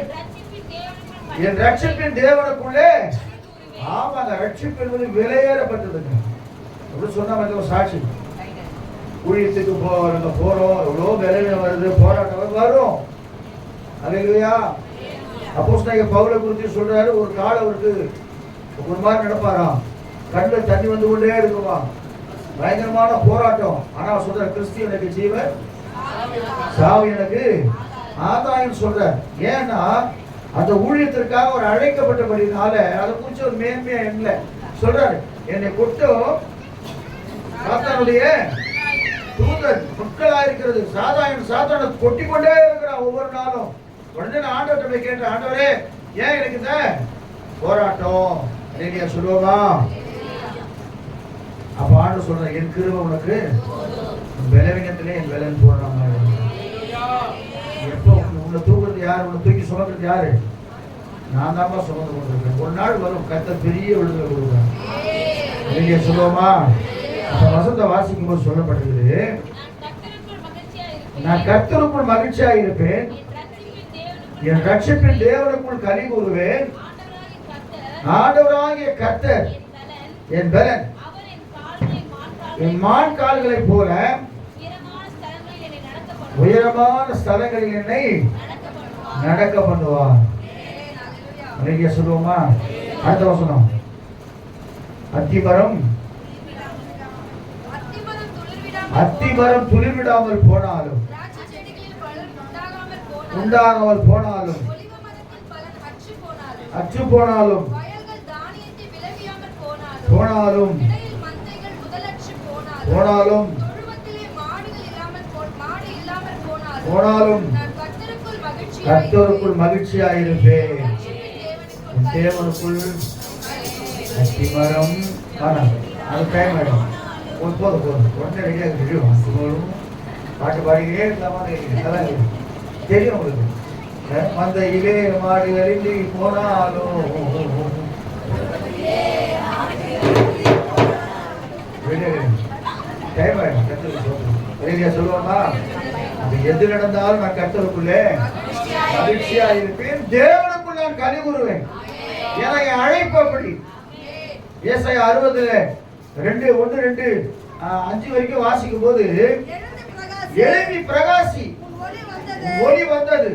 என் ரட்சிப்பின் தேவனுக்குள்ளே. ஆமாங்க, ரட்சிப்பு என்பது விலையேறப்பட்டதுங்க. அப்படி சொன்னா ஒரு சாட்சி. ஊழியத்துக்கு போறோம், எவ்வளோ விளைவு வருது, போராட்டம் வரும். அல்லேலூயா. அப்போஸ்தலனாகிய பவுலை குறித்து சொல்றாரு, ஒரு காலம் அவருக்கு ஒரு மாதிரி நடப்பாராம், கண்ணில் தண்ணி வந்து கொண்டே இருக்குமா, பயங்கரமான போராட்டம். ஆனா சொல்ற, கிறிஸ்து எனக்கு ஜீவன், சாவு எனக்கு ஆதாயம் சொல்ற. ஏன்னா அந்த ஊழியத்திற்காக ஒரு அழைக்கப்பட்டபடினால அதை குறிச்சு ஒரு மேன்மையா இல்லை சொல்றாரு. என்னை கொட்டும் சாத்தானுடைய தூதன் மக்களா இருக்கிறது, சாத்தான கொட்டி கொண்டே இருக்கிறான் ஒவ்வொரு நாளும். உடனே நான் ஆண்டவர்கிட்ட போய் கேட்டேன், ஆண்டவரே ஏன் எனக்கு இந்த போராட்டம் நீங்க சொல்லுவோமா? அப்ப ஆண்டவர் சொல்ற, என் கிருபை உனக்கு பலவீனத்திலே என் பலன் போடுறாங்க. எப்போ உன்னை தூக்குறது யாரு? உன்னை தூக்கி சுமக்கிறது யாரு? நான் தான்ப்பா சுமந்து கொண்டிருக்கேன். ஒரு நாள் வரும், கர்த்தர் பெரிய விடுதலை கொடுக்குறேன். நீங்க சொல்லுவோமா? அந்த வசனத்தை வாசிக்கும் போது சொல்லப்பட்டிருக்குது, நான் கர்த்தருக்குள் மகிழ்ச்சியா இருப்பேன், என் ரட்சிப்பின் தேவனுக்குள் களி கூறுவேன். ஆண்டவராகிய கர்த்தர் என் பலன், என் மான் கால்களை போல உயரமான ஸ்தலங்களில் என்னை நடக்க பண்ணுவார். நீங்க சொல்லுவோமா? அடுத்த வசனம், அத்திமரம் துளிர்விடாமல் போனாலும் உண்டாகாமல் போனாலும் அச்சு போனாலும் போனாலும் கர்த்தருக்குள் மகிழ்ச்சியாயிருப்பேன், தேவனுக்குள். அத்திமரம் அது டைம் ஆயிடும். போதும் உடனே ரெடியாக தெரியும். பாட்டு பாடிக்கிட்டே இருக்கலாமா? தெரியும் உங்களுக்கு. அந்த இலே மாடுகளில் போனாலும் டைம் ஆயிடும். கர்த்தருக்கு சொல்லுவோமா? அது எது நடந்தாலும் நான் கர்த்தருக்குள்ளே மகிழ்ச்சியா இருப்பேன், தேவனுக்குள் நான் களி கூறுவேன். என அழைப்பு அப்படி. ஏசாயா 60:1-2-5 வரைக்கும் வாசிக்கும் போது, எழும்பி பிரகாசி, ஒளி வந்தது,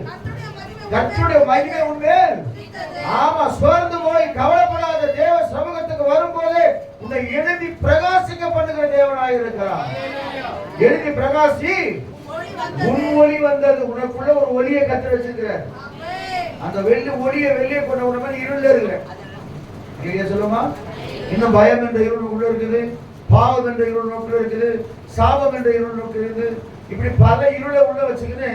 கர்த்தருடைய மகிமை உன்மேல். ஆமா, சோர்ந்து போய் கவலைப்படாத, தேவ சமூகத்துக்கு வரும்போது உன்னை எழும்பி பிரகாசிக்க பண்ணுகிற தேவனாய் இருக்கிறார். எழும்பி பிரகாசி, உன் ஒளி வந்தது. உனக்குள்ள ஒரு ஒளியை கர்த்தர் வச்சிருக்கிறார். அந்த வெளியே கொண்ட உடனே இருள் இருக்கிற சொல்லுமா? இன்னும் பயம் என்ற இருள் உள்ள இருக்குது, பாவம் என்ற இருள் உள்ள இருக்குது, சாபம் என்ற இருள் இருக்குது. இப்படி பல இருளை உள்ள வச்சுக்கின்னு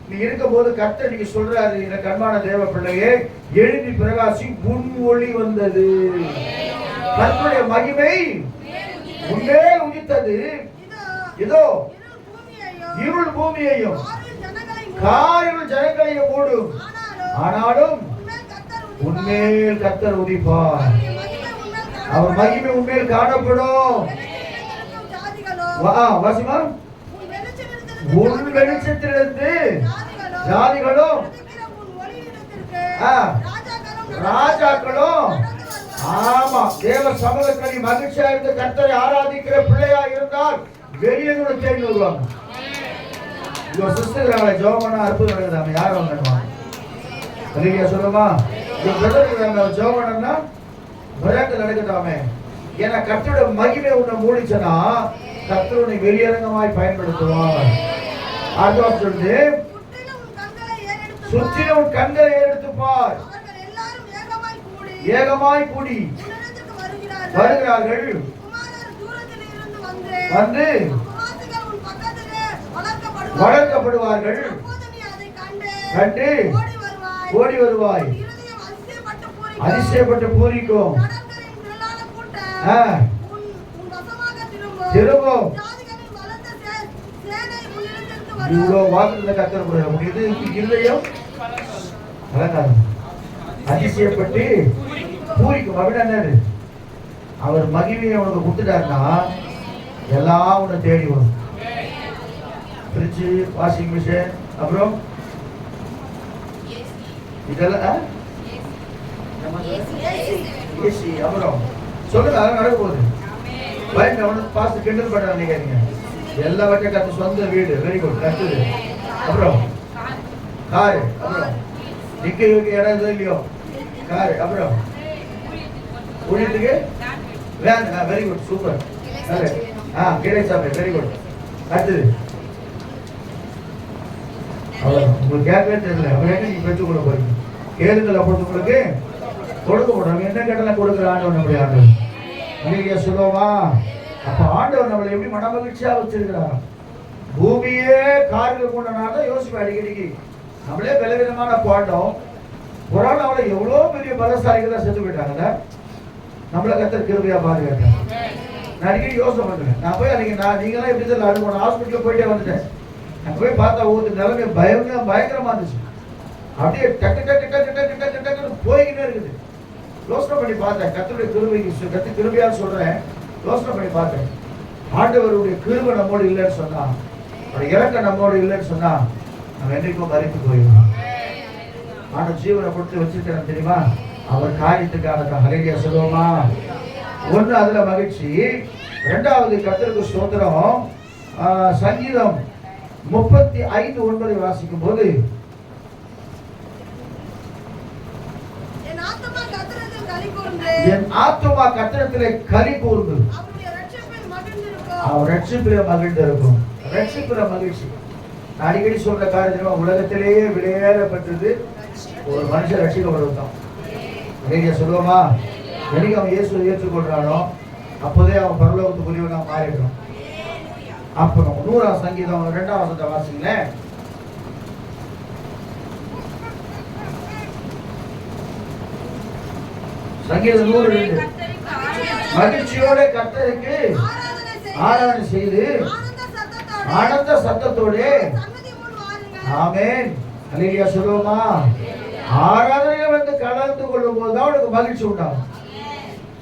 நீ இருக்கும் போது கர்த்தர் நீங்க சொல்றாரு, இந்த கண்பான தேவ பிள்ளையே, எழுதி பிரகாசி, உன் ஒளி வந்தது, கர்த்தருடைய மகிமை உன்னே உதித்தது. இதோ இருள் பூமியையும் காரிருள் ஜனங்களையும் மூடும், ஆனாலும் உன்மேல் கர்த்தர் உதிப்பார். அவர் மகிமை உன்மேல் காணப்படும். வாசிமா, உன் வெளிச்சத்திலிருந்து ஜாதிகளும் ராஜாக்களும். ஆமா, தேவ சமூகத்தில் மகிழ்ச்சியா இருந்து கர்த்தரை ஆராதிக்கிற பிள்ளையா இருந்தால் வெளியே கூட தேடி வருவாங்க. சிஸ்டர் ஜோமனா அற்புதம் நடக்குது. யாரும் வந்துடுவாங்க. அல்லேலூயா சொல்லுமா. இந்த பிரதருக்கு நம்ம ஜெபம் பண்ணோம்னா மிராக்கிள் நடக்குதாமே. ஏன்னா கர்த்தருடைய மகிமை உன்னை மூடிச்சனா கர்த்தர் உன்னை வெளியரங்கமாய் பயன்படுத்துவார். அடுத்து சொல்லுது, சுற்றிலும் உன் கண்களை ஏறெடுத்து பார். ஏகமாய் கூடி வருகிறார்கள். வந்து வளர்க்கப்படுவார்கள். கண்டு ஓடி வருவாய். அதிசயப்பட்டு பூரிக்கும். திரும்பும். இவ்வளோ வாக்குறுதியை கர்த்தர் முடியுது. இல்லையும் அதிசயப்பட்டு பூரிக்கும். அப்படின்னா அவர் மகிமையை உனக்கு கொடுத்துட்டாருன்னா எல்லாம் உன்னை தேடி வரும். ஃப்ரிட்ஜு, வாஷிங் மிஷின், அப்புறம் இதெல்லாம் ஏசி, அப்புறம் சொல்லுங்க அதெல்லாம் நடக்க போகுது. பயன் அவனுக்கு பார்த்து கிண்டல் பண்றாங்க நினைக்காதீங்க. எல்லாவற்றையும் கற்று சொந்த வீடு, வெரி குட், கற்றுது. அப்புறம் காரு, அப்புறம் நிக்க இடம் இல்லையோ காரு, அப்புறம் ஊழியத்துக்கு வேன், வெரி குட், சூப்பர். கிடை சாப்பிடு, வெரி குட். அடுத்தது உங்களுக்கு கேட்கவே தெரியல. அப்புறம் நீங்க பெற்றுக் கொள்ள போறீங்க. கேளுங்கள், அப்பொழுது உங்களுக்கு கொடுக்கப்படும். என்ன கேட்டாலும் கொடுக்குற ஆண்டவர் நம்முடைய ஆண்டவர். அல்லேலூயா சொல்லுவோமா. அப்ப ஆண்டவர் நம்மளை எப்படி மன மகிழ்ச்சியா வச்சிருக்கிறார். பூமியே காரில் கொண்டனால யோசிப்பேன் அடிக்கடிக்கு. நம்மளே பலவிதமான பாண்டோம். கொரோனாவில் எவ்வளோ பெரிய பலசாலிகள் செத்து போயிட்டாங்கல்ல. நம்மளை கர்த்தர் கிருபையா பாதுகாத்தார். நான் அடிக்கடி யோசனை பண்ணுறேன். நான் போய் அன்னைக்கு நீங்களாம் எப்படி தெரியல, அது ஹாஸ்பிட்டலுக்கு போயிட்டே வந்துட்டேன். அங்கே போய் பார்த்தா ஊருக்கு நிலைமை பயங்கரமா இருந்துச்சு. அப்படியே டக்கு டக்கு டக்கு டக்கு டக்கு டக்குன்னு போய்கிட்டே இருக்குது. யோசனை பண்ணி பார்த்தேன். கர்த்தருடைய கிருபை கிருபையான்னு சொல்றேன். யோசனை பண்ணி பார்த்தேன். ஆண்டவருடைய கிருபை நம்மோடு இல்லைன்னு சொன்னா, அவருடைய இலக்கம் நம்மோடு இல்லைன்னு சொன்னா நம்ம என்றைக்கும் மறித்து போயிடுவோம். ஆண்டவர் ஜீவனை கொடுத்து வச்சிருக்கிறேன் தெரியுமா. அவர் காரியத்துக்காக ஹல்லேலூயா சொல்லுவோமா. ஒன்று அதுல மகிழ்ச்சி. இரண்டாவது கர்த்தருக்கு ஸ்தோத்திரம். சங்கீதம் 35:9 வாசிக்கும் போது, என் ஆத்துமா கர்த்தரிலே களி கூர்ந்து அவர் ரட்சிப்பிலே மகிழ்ந்திருக்கும். ரட்சிப்பிலே மகிழ்ச்சி. நான் அடிக்கடி சொல்ற காரியம், உலகத்திலேயே விளையாடப்பட்டது ஒரு மனுஷன் ரட்சிக்கப்படுவதுதான். நீங்க சொல்லுவோமா. என்னைக்கு அவன் இயேசுவை ஏற்றுக்கொள்றானோ அப்போதே அவன் பரலோகத்துக்குரியவனா மாறிடுறான். அப்புறம் 100ஆம் சங்கீதம் 2ஆம் வசனத்தை வாசிங்க. சங்கீதம் 102. மகிழ்ச்சியோட கர்த்தருக்கு ஆராதனை செய்து ஆனந்த சத்தத்தோட ஆமென் அல்லேலூயா சொல்லுவோமா. ஆராதனையில வந்து கலந்து கொள்ளும் போதுதான் உனக்கு மகிழ்ச்சி உண்டாகும்.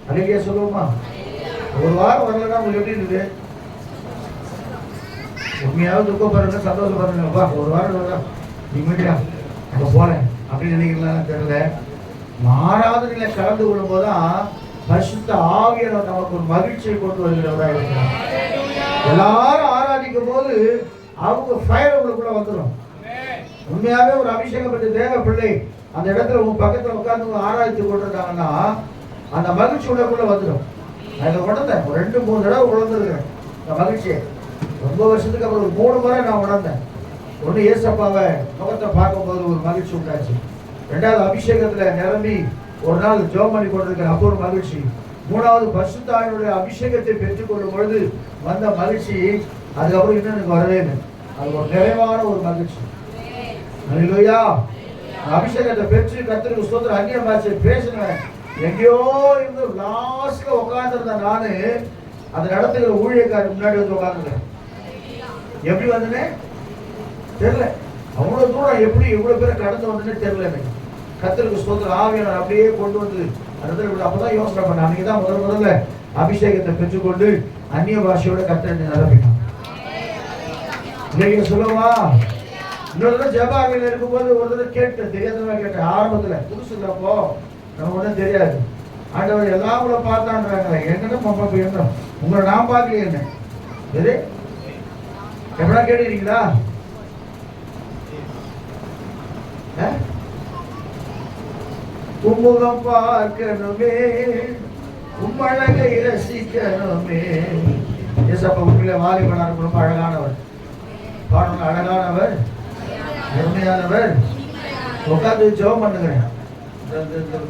அல்லேலூயா சொல்லுவோமா. ஒரு வாரம் வரலன்னா உங்களுக்கு எப்படி இருக்குது? உண்மையாவது துக்கப்படுறங்க, சந்தோஷப்படுறீங்கப்பா. ஒரு வாரம் நிம்மதியா அங்க போறேன் அப்படின்னு நினைக்கிறீங்களா தெரியல. ஆராதனையில கலந்து கொள்ளும் போதுதான் பரிசுத்த ஆவியானவர் நமக்கு ஒரு மகிழ்ச்சியை கொண்டு வருகிறவரா இருக்கிறார். எல்லாரும் ஆராதிக்கும் போது அவங்க ஃபயர் உங்களுக்குள்ள வந்துடும். உண்மையாவே ஒரு அபிஷேகம் பெற்ற தேவ பிள்ளை அந்த இடத்துல உங்க பக்கத்துல உட்கார்ந்து ஆராய்ச்சி கொண்டிருக்காங்கன்னா அந்த மகிழ்ச்சி உங்களுக்குள்ள வந்துடும். நான் இதை உணர்ந்தேன். ஒரு 2-3 தடவை உணர்ந்துருக்கேன் இந்த மகிழ்ச்சியை. ரொம்ப வருஷத்துக்கு அப்புறம் ஒரு 3 முறை நான் உணர்ந்தேன். ஒன்று ஏசப்பாவை முகத்தை பார்க்கும்போது ஒரு மகிழ்ச்சி உண்டாச்சு. 2வது அபிஷேகத்துல நிரம்பி ஒரு நாள் ஜெபம் பண்ணி கொண்டிருக்கிற அப்போ ஒரு மகிழ்ச்சி. 3வது பரிசுத்த ஆவியினுடைய அபிஷேகத்தை பெற்றுக்கொள்ளும் பொழுது வந்த மகிழ்ச்சி. அதுக்கப்புறம் இன்னும் எனக்கு வரவே இல்லை. அது ஒரு நிறைவான ஒரு மகிழ்ச்சி. அல்லேலூயா. அபிஷேகத்தை பெற்று கர்த்தருக்கு ஸ்தோத்திரம். அந்நிய பாஷை பேசுனேன். எங்கேயோ இருந்து லாஸ்ட்ல உட்கார்ந்துருந்த நானு அந்த நடத்துகிற ஊழியக்காரர் முன்னாடி வந்து உட்கார்ந்துருக்கேன். எப்படி வந்தேன்னு தெரியல. அவ்வளவு தூரம் எப்படி இவ்வளவு பேரை கடந்து வந்தேன்னு தெரியல எனக்கு. கர்த்தருக்கு ஸ்தோத்திரம். ஆவியானவர் அப்படியே கொண்டு வந்து அப்பதான் யோசனை பண்ண. அன்னைக்குதான் முதல்ல அபிஷேகத்தை பெற்றுக்கொண்டு அந்நிய பாஷையோட கர்த்தர் நிரப்பினான். இல்லைங்க சொல்லுவா. இன்னொரு ஜெபாவில இருக்கும்போது ஒரு தடவை கேட்டேன். தெரியாதவங்க கேட்டேன். ஆரம்பத்துல புதுசுப்போ நம்ம ஒன்றும் தெரியாது. ஆண்டவர் எல்லாம் கூட பார்த்தான்றாங்க. என்கிட்ட என்ன உங்களை நான் பார்க்கலையே என்ன சரி எப்படா கேட்டுக்கிறீங்களா? உம்முகம் பார்க்கணுமே, உம்மழகை ரசிக்கணுமே. ஏசப்பா உண்மையில வாலிபனா ரொம்ப அழகானவர், பாடல் அழகானவர், அருமையானவர். உட்காந்து ஜெபம் பண்ணுகிறேன்.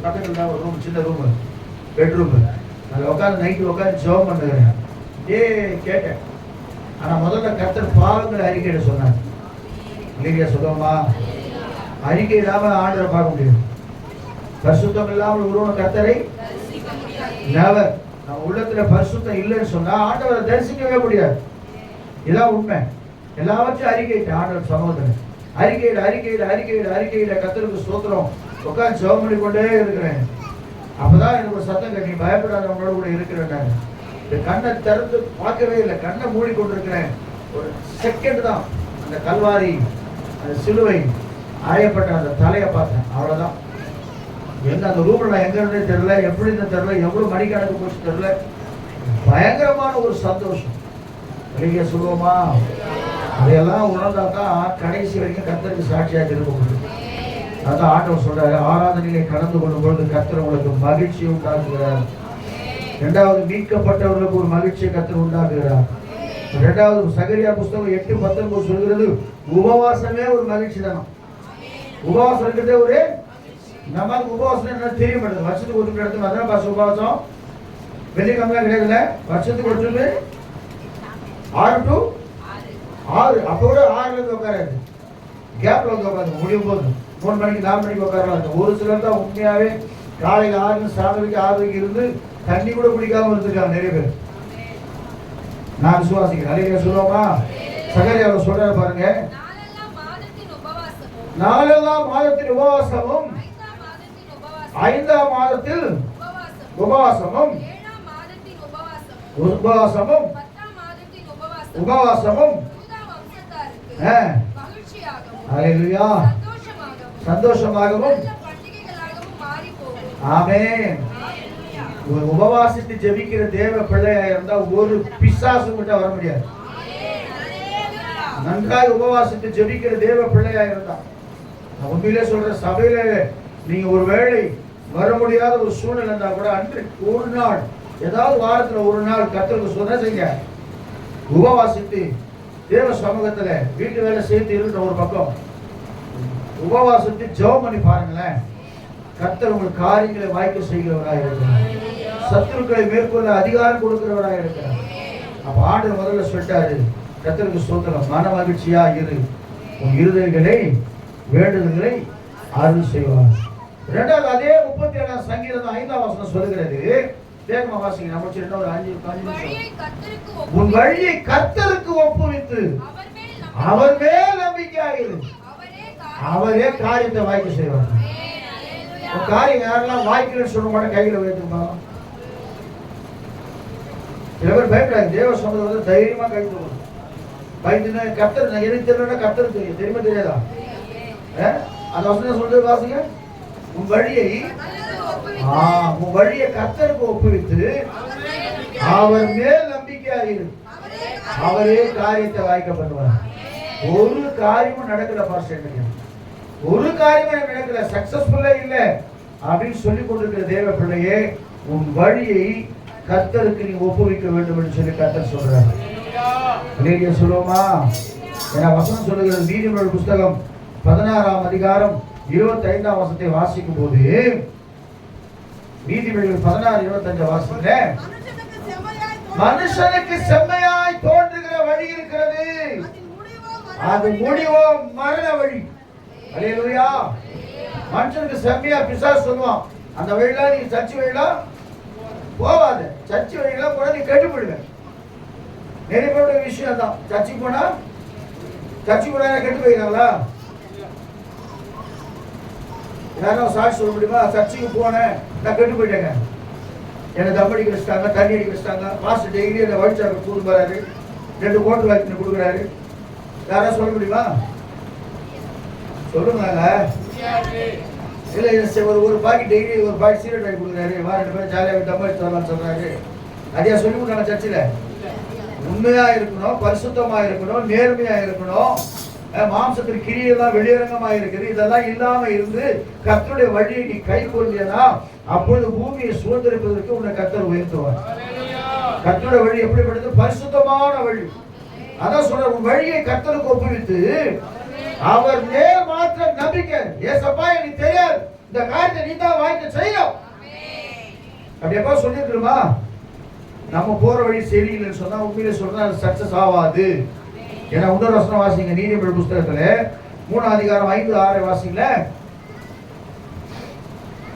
பக்கத்தில் தான் ஒரு ரூம், சின்ன ரூம், பெட்ரூம். அதில் உட்காந்து நைட்டு உட்காந்து ஜெபம் பண்ணுகிறேன். கேட்டேன். ஆனால் முதல்ல கர்த்தர் பாவங்களை அறிக்கையிட சொன்னார். இல்லையா சொல்லுவோமா? அறிக்கை இல்லாமல் ஆண்டரை பார்க்க முடியும். பரிசுத்தம் இல்லாமல் உருவம் கர்த்தரை நெவர். நம்ம உள்ளத்துல பரிசுத்தம் இல்லைன்னு சொன்னா ஆண்டவரை தரிசிக்கவே முடியாது. இதான் உண்மை. எல்லாவற்றையும் அறிக்கையிட்ட ஆண்டவர் சமூகத்தில் அறிக்கையிட அறிக்கையிட அறிக்கையிட அறிக்கையிட கர்த்தருக்கு ஸ்தோத்திரம். உட்காந்து ஜெபம் பண்ணி கொண்டே இருக்கிறேன். அப்பதான் எனக்கு ஒரு சத்தம் கட்டி, பயப்படாதவங்களோட கூட இருக்கிறேன். இந்த கண்ணை திறந்து பார்க்கவே இல்லை, கண்ணை மூடிக்கொண்டிருக்கிறேன். ஒரு செகண்ட் தான் அந்த கல்வாரி, அந்த சிலுவை ஆயப்பட்ட அந்த தலையை பார்த்தேன். அவ்வளவுதான். எங்க அந்த ரூம்ல நான் எங்க இருந்தே தெரியல, எப்படி இருந்தே தெரியல, எவ்வளவு மணிக்கணக்கு போச்சு தெரியல. பயங்கரமான ஒரு சந்தோஷம். வெளியே சொல்லுவோமா? அதையெல்லாம் உணர்ந்தாதான் கடைசி வரைக்கும் கர்த்தருக்கு சாட்சியாக இருக்க முடியும். அதான் ஆண்டவர் சொல்றாரு, ஆராதனையை கடந்து கொள்ளும் பொழுது கர்த்தர் உங்களுக்கு மகிழ்ச்சி உண்டாக்குகிறார். இரண்டாவது, மீட்கப்பட்டவர்களுக்கு ஒரு மகிழ்ச்சியை கர்த்தர் உண்டாக்குகிறார். இரண்டாவது, சகரியா புஸ்தகம் 8:19 சொல்கிறது, உபவாசமே ஒரு மகிழ்ச்சி தானே. உபவாசம் இருக்கிறதே ஒரு, நமக்கு உபவாசம் என்ன தெரிய மாட்டேங்குது. வருஷத்துக்கு ஒரு இடத்துல அதான் பாச உபவாசம் வெள்ளிக்கிழமை கிடையாதுல. வருஷத்துக்கு ஒரு 6 to 6. அப்போ கூட 6ல இருந்து உட்காராது, கேப்ல வந்து உட்காந்து முடியும் போது 3 மணிக்கு 4 மணிக்கு உட்காரலாம். ஒரு சிலர் தான் உண்மையாவே காலையில் 6 சாயந்தரம் 6 இருந்து தண்ணி கூட குடிக்காம இருந்திருக்காங்க நிறைய பேர். நான் விசுவாசிக்கிறேன். நிறைய சொல்லுவோமா? சகரியாவை சொல்ற பாருங்க, நாலெல்லாம் மாதத்தின் உபவாசமும் 5ஆம் மாதத்தில் உபவாசமும் உபவாசமும் உபவாசமும் ஹல்லேலூயா சந்தோஷமாகவும் ஆமென். உபவாசித்து ஜெபிக்கிற தேவ பிள்ளையா இருந்தா ஒரு பிசாசு கிட்ட வர முடியாது. நன்றாக உபவாசித்து ஜெபிக்கிற தேவ பிள்ளையா இருந்தா, நான் உண்மையிலே சொல்ற, சபையில நீங்க ஒரு வேளை வர முடியாத ஒரு சூழ்நிலை இருந்தா கூட அன்றைக்கு ஒரு நாள், ஏதாவது வாரத்துல ஒரு நாள் கர்த்தருக்கு சொன்ன செய்ய உபவாசித்து தேவ சமூகத்துல வீட்டு வேலை செய்து இருக்கிற ஒரு பக்கம் உபவாசித்து ஜெபம் பண்ணி பாருங்களேன். கர்த்தர் உங்கள் காரியங்களை வாய்க்க செய்கிறவராக இருக்கிறார். சத்துருக்களை மேற்கொள்ள அதிகாரம் கொடுக்கிறவராக இருக்கிறார். அப்ப ஆண்டவர் முதல்ல சொல்லிட்டாரு, கர்த்தருக்கு ஸ்தோத்திரம், மன மகிழ்ச்சியா இரு, உன் இருதயங்களை வேண்டுதல்களை அருள் செய்வார். இரண்டாவது, அதே 37ஆம் சங்கீதம் 5ஆம் வசனம் சொல்லுகிறது. வேகமா வாசிங்க. நம்ம சின்ன ஒரு 5 நிமிஷம். உன் வழியை கர்த்தருக்கு ஒப்புவித்து அவர் மேல் நம்பிக்கையாயிரு, அவரே காரியத்தை வாய்க்க செய்வார். உன் காரியம் யாரெல்லாம் வாய்க்கலன்னு சொல்ல மாட்டேன், கையில வைத்துப்பாங்க. சில பேர் பயப்படாது. தேவ சமூகத்தை தைரியமா கை தூக்கணும். பயந்துனா கர்த்தர் எனக்கு தெரியலன்னா கர்த்தர் தெரியும். தெரியுமா தெரியாதா? அந்த வசனம் சொல்றது வாசிங்க. உன் வழியை கர்த்தருக்கு ஒப்புவித்து அவர் மேல் நம்பிக்கையாயிரு, அவரே காரியத்தை வாய்க்க பண்ணுவார். ஒரு காரியமும் நடக்கல பாஸ்டர், ஒரு காரியமும் நடக்கல, சக்சஸ்ஃபுல்லா இல்ல அப்படின்னு சொல்லி கொண்டிருக்கிற தேவ பிள்ளையே, உன் வழியை கர்த்தருக்கு நீ ஒப்புவிக்க வேண்டும் என்று சொல்லி கர்த்தர் சொல்றார். நீங்க சொல்லுவோமா? ஏன்னா வசனம் சொல்லுகிறது, நீதிமொழிகள் புஸ்தகம் 16ஆம் அதிகாரம் 25ஆம் வசனத்தை வாசிக்கும் போது, நீதிமொழிகள் 16:25 வாசிக்கல, மனுஷனுக்கு செம்மையாய் தோன்றுகிற வழி இருக்கிறது, அது முடிவோ மரண வழி. அல்லேலூயா. மனுஷனுக்கு செம்மையா பிசாசு சொல்லுவான், அந்த வழியில நீ சர்ச்சை வழியில போவாத, சர்ச்சை வழியில போனா நீ கெட்டு போடுவேன். நிறைய பேருடைய விஷயம் தான், சர்ச்சைக்கு போனா கெட்டு போயிடலாங்களா? யாரும் சாட்சி சொல்ல முடியுமா? சர்ச்சைக்கு போனேன், நான் கெட்டு போயிட்டேங்க, எனக்கு தம் அடிக்க வச்சுட்டாங்க, தண்ணி அடிக்க வச்சுட்டாங்க, மாஸ்டர் டெய்லி அந்த வழிச்சாக்கு கூட்டு போறாரு, 2 கோட்டு வாய்க்கு கொடுக்குறாரு. யாராவது சொல்ல முடியுமா? சொல்லுங்க. இல்ல ஒரு பாக்கெட் டெய்லி ஒரு பாக்கெட் சீரட் வாங்கி கொடுக்குறாரு, 2 பேரும் ஜாலியாக தம் அடிச்சு வரலாம்னு சொல்றாரு. அதையா சொல்லி கொடுத்தாங்க சர்ச்சில்? உண்மையா இருக்கணும், பரிசுத்தமா இருக்கணும், நேர்மையா இருக்கணும், மாம்சத்தின் கிரியெல்லாம் வெளியரங்கமா இருக்குது. இதெல்லாம் இல்லாம இருந்து கர்த்தருடைய வழியை நீ கை கொள்ளியனா அப்பொழுது பூமியை சுதந்திரிப்பதற்கு உன்னை கர்த்தர் உயர்த்துவார். கர்த்தருடைய வழி எப்படிப்பட்டது? பரிசுத்தமான வழி. அதான் சொல்ற, உன் வழியை கர்த்தருக்கு ஒப்புவித்து அவர் மேல் மாத்திரம் நம்பிக்கை. ஏசப்பா எனக்கு தெரியாது, இந்த காரியத்தை நீ தான் வாய்க்க செய்யணும். அப்படி எப்ப சொல்லிருக்கணுமா? நம்ம போற வழி சரியில்லைன்னு சொன்னா உண்மையிலே சொல்றா அது சக்சஸ் ஆகாது. ஏன்னா இன்னொரு வசனம் வாசிங்க, நீதிமொழிகள் புஸ்தகத்துல 3 அதிகாரம் 5, 6 வாசிங்கள.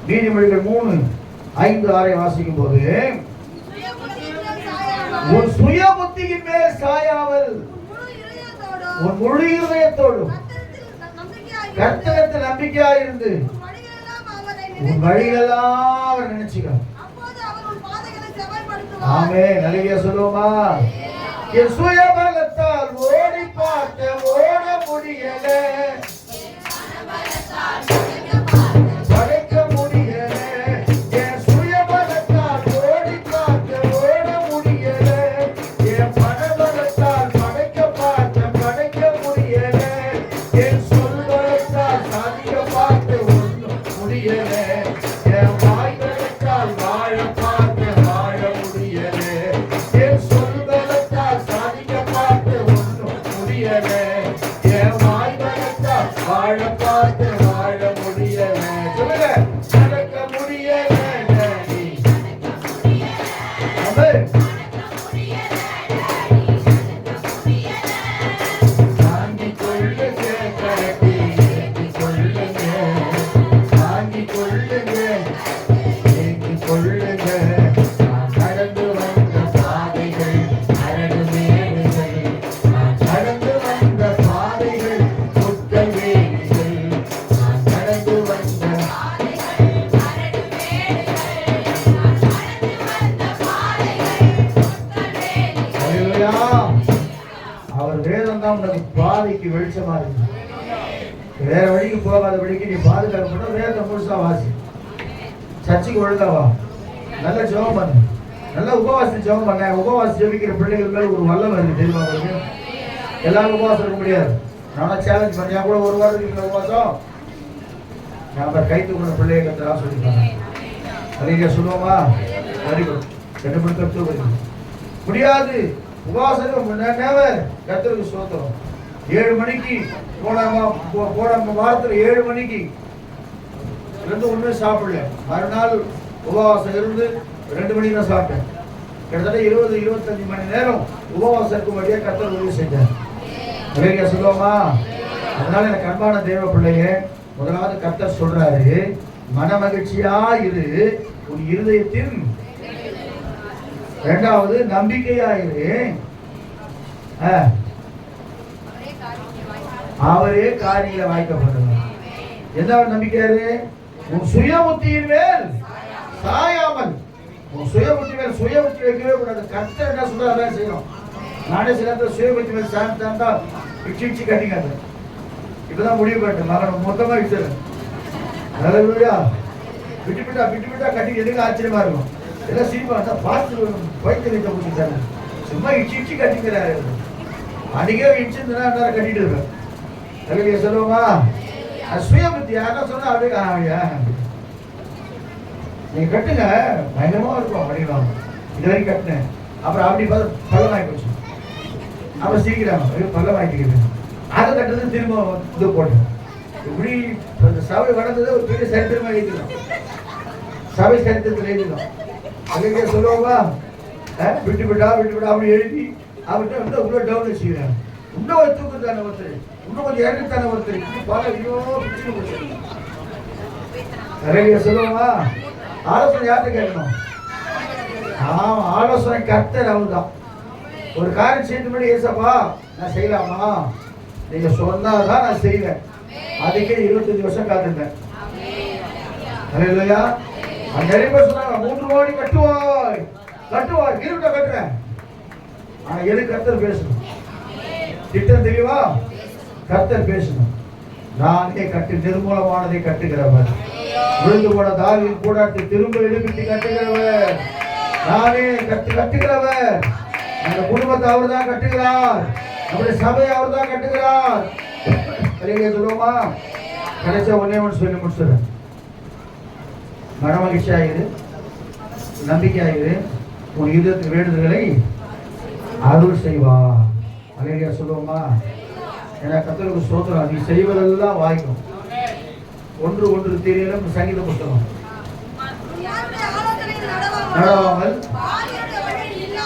நீதிமொழிகள் 3, 5, 6 வாசிக்கும் போது, உன் சுய புத்தியின் மேல் சாயாமல் உன் முழு இருதயத்தோடும் கர்த்தரிடத்தில் நம்பிக்கையா இருந்து உன் வழிகளெல்லாம் அவர் நினைச்சுக்க. ஆமென். அல்லேலூயா சொல்லுவோமா? என் சுய பலத்தால் ஓடி பார்த்த ஓட முடியல, படைக்க முடியல. என் சுய பலத்தால் ஓடி பார்த்த ஓட முடியல, என் பணபலத்தால் படைக்க பார்த்த படைக்க முடியல, என் சொல் பலத்தால் சாதிக்க பார்த்த ஒன்றும் முடியல, என் வாய் பலத்தால் வாழ பார்த்த வாழ முடியல, என் சொல் பலத்தால் சாதிக்க பார்த்த ஒன்றும் முடியல, என் வாய் பலத்தால் வாழ பார்த்த வாழ முடியல. சொல்லுங்க, நடக்க முடியல. ஆமென். தாங்கிக் கொள்ளுங்க கரத்தை, ஏற்றிக் கொள்ளுங்க, தாங்கிக் கொள்ளுங்க, ஏற்றிக் கொள்ளுங்க. நான் கடந்து வந்த பாதைகள் அரடு மேடுகள், நான் கடந்து வந்த பாதைகள் புத்தல் வேலிகள், நான் கடந்து வந்த அல்லேலூயா. அவர் வேதம் தான் உனக்கு பாதைக்கு வெளிச்சமா இருக்கு. வேற வழிக்கு போகாத வழிக்கு நீ பாதுகாக்கப்பட்ட வேதத்தை முழுசா வாசி. சர்ச்சுக்கு ஒழுங்கா வா, நல்ல ஜெபம் பண்ணு, நல்ல உபவாசி ஜெபம் பண்ண. உபவாசி ஜெபிக்கிற பிள்ளைகள் மேல ஒரு வல்லம் இருக்கு தெரியுமா உங்களுக்கு? எல்லாரும் உபவாசம் இருக்க முடியாது. நானா சேலஞ்ச் பண்ணியா கூட ஒரு வாரத்துக்கு உபவாசம் நம்ம கைத்து கொண்ட பிள்ளையை கத்தரா சொல்லிருக்காங்க. அல்லேலூயா சொல்லுவோமா? Very good. கண்டுபிடித்து வருது முடியாது. உபவாசம் கர்த்தருக்கு ஸ்தோத்திரம். 7 மணிக்கு போன வாரத்துல 7 மணிக்கு இருந்து ஒண்ணுமே சாப்பிடல. மறுநாள் உபவாசம் இருந்து 2 மணிக்கு தான் சாப்பிட்டேன். கிட்டத்தட்ட 20-25 மணி நேரம் உபவாசம் இருக்கும்படியா கர்த்தர் உதவி செஞ்சார். அல்லேலூயா சொல்லுவோமா? அதனால எனக்கு அன்பான தேவ பிள்ளையே, முதலாவது கர்த்தர் சொல்றாரு, மன மகிழ்ச்சியா இரு உன் இருதயத்தின். இரண்டாவது நம்பிக்கையா இரு, அவரே காரியங்களை வாய்க்கப்படுவார். என்ன நம்பிக்கையாரு? உன் சுய புத்தியின் மேல் சாயாமல். உன் சுய புத்தி மேல் சுய புத்தி வைக்கவே கூடாது. கர்த்தர் என்ன சொல்றாரு அதான் செய்யணும். நானே சில சுய புத்தி மேல் சாய்ந்தா இச்சி கட்டிக்காது. இப்பதான் முடிவு பண்ணிட்டேன், மகன் மொத்தமா விட்டுறேன். நல்ல விட்டு கட்டி எதுக்கு ஆச்சரியமா இருக்கும். எல்லாம் சீப்பா பார்த்து வயிற்று வைத்த முடிச்சாங்க. சும்மா இச்சி கட்டிக்கிறாரு. அன்னைக்கே இச்சிருந்தா கட்டிட்டு இருப்பேன். அல்லேலூயா சொல்லுவோமா? சுய புத்தி யாரா சொன்னா அப்படியே நீங்க கட்டுங்க, பயங்கரமா இருக்கும் அப்படின்னா. இது வரைக்கும் கட்டினேன், அப்புறம் அப்படி பள்ளமாகி போச்சு. அப்புறம் சீக்கிரம் பள்ளமாக்கிக்கிறேன். அதை கட்டுறது திரும்ப இது போட்டேன். இப்படி சபை வளர்ந்தது ஒரு பெரிய சரித்திரமா எழுதிடும். சபை சரித்திரத்தில் எழுதிடும். அல்லேலூயா சொல்லுவோமா? விட்டு அப்படி எழுதி அவர்கிட்ட உள்ள டவுன் வச்சுக்கிறேன். இன்னும் ஒரு தூக்கத்தான ஒருத்தர், இன்னும் கொஞ்சம் இறக்கத்தான ஒருத்தர், இப்படி பல அல்லேலூயா சொல்லுவோமா? ஆலோசனை யார்கிட்ட கேட்கணும்? ஆமா, ஆலோசனை கர்த்தர் அவர்தான். ஒரு காரியம் செய்து முன்னாடி, ஏசப்பா நான் செய்யலாமா, நீங்க சொன்னாதான் நான் செய்வேன். அதுக்கே 25 வருஷம் காத்திருந்தேன். அல்லேலூயா. நிறைய பேர் சொன்னாங்க 3 கோடி கட்டுவாய் இருட்ட கட்டுறேன். ஆனா எது கர்த்தர் பேசணும், திட்டம் தெளிவா கர்த்தர் பேசணும். நானே கட்டு நிர்மூலமானதை கட்டுகிறவர், விழுந்து போன தாவீது கூடாரத்தை திரும்ப எழுப்பிட்டு கட்டுகிறவர், நானே கட்டுகிறவர். அந்த குடும்பத்தை அவர் தான் கட்டுகிறார், நம்முடைய சபையை அவர் தான் கட்டுகிறார். அல்லேலூயா சொல்லுவோமா? கடைசியா ஒண்ணே ஒன்று சொல்லி முடிச்சுடுறேன். மனமகிழ்ச்சியாயிரு, நம்பிக்கையாயிரு, உன் இதயத்தின் வேண்டுதல்களை அருள் செய்வா. அல்லேலூயா சொல்லுவோமா? ஏன்னா கர்த்தருக்கு ஸ்தோத்திரம். நீ செய்வதெல்லாம் வாய்க்கும். ஒன்று தெரியல. சங்கீத புத்தகம் நடவாமல்,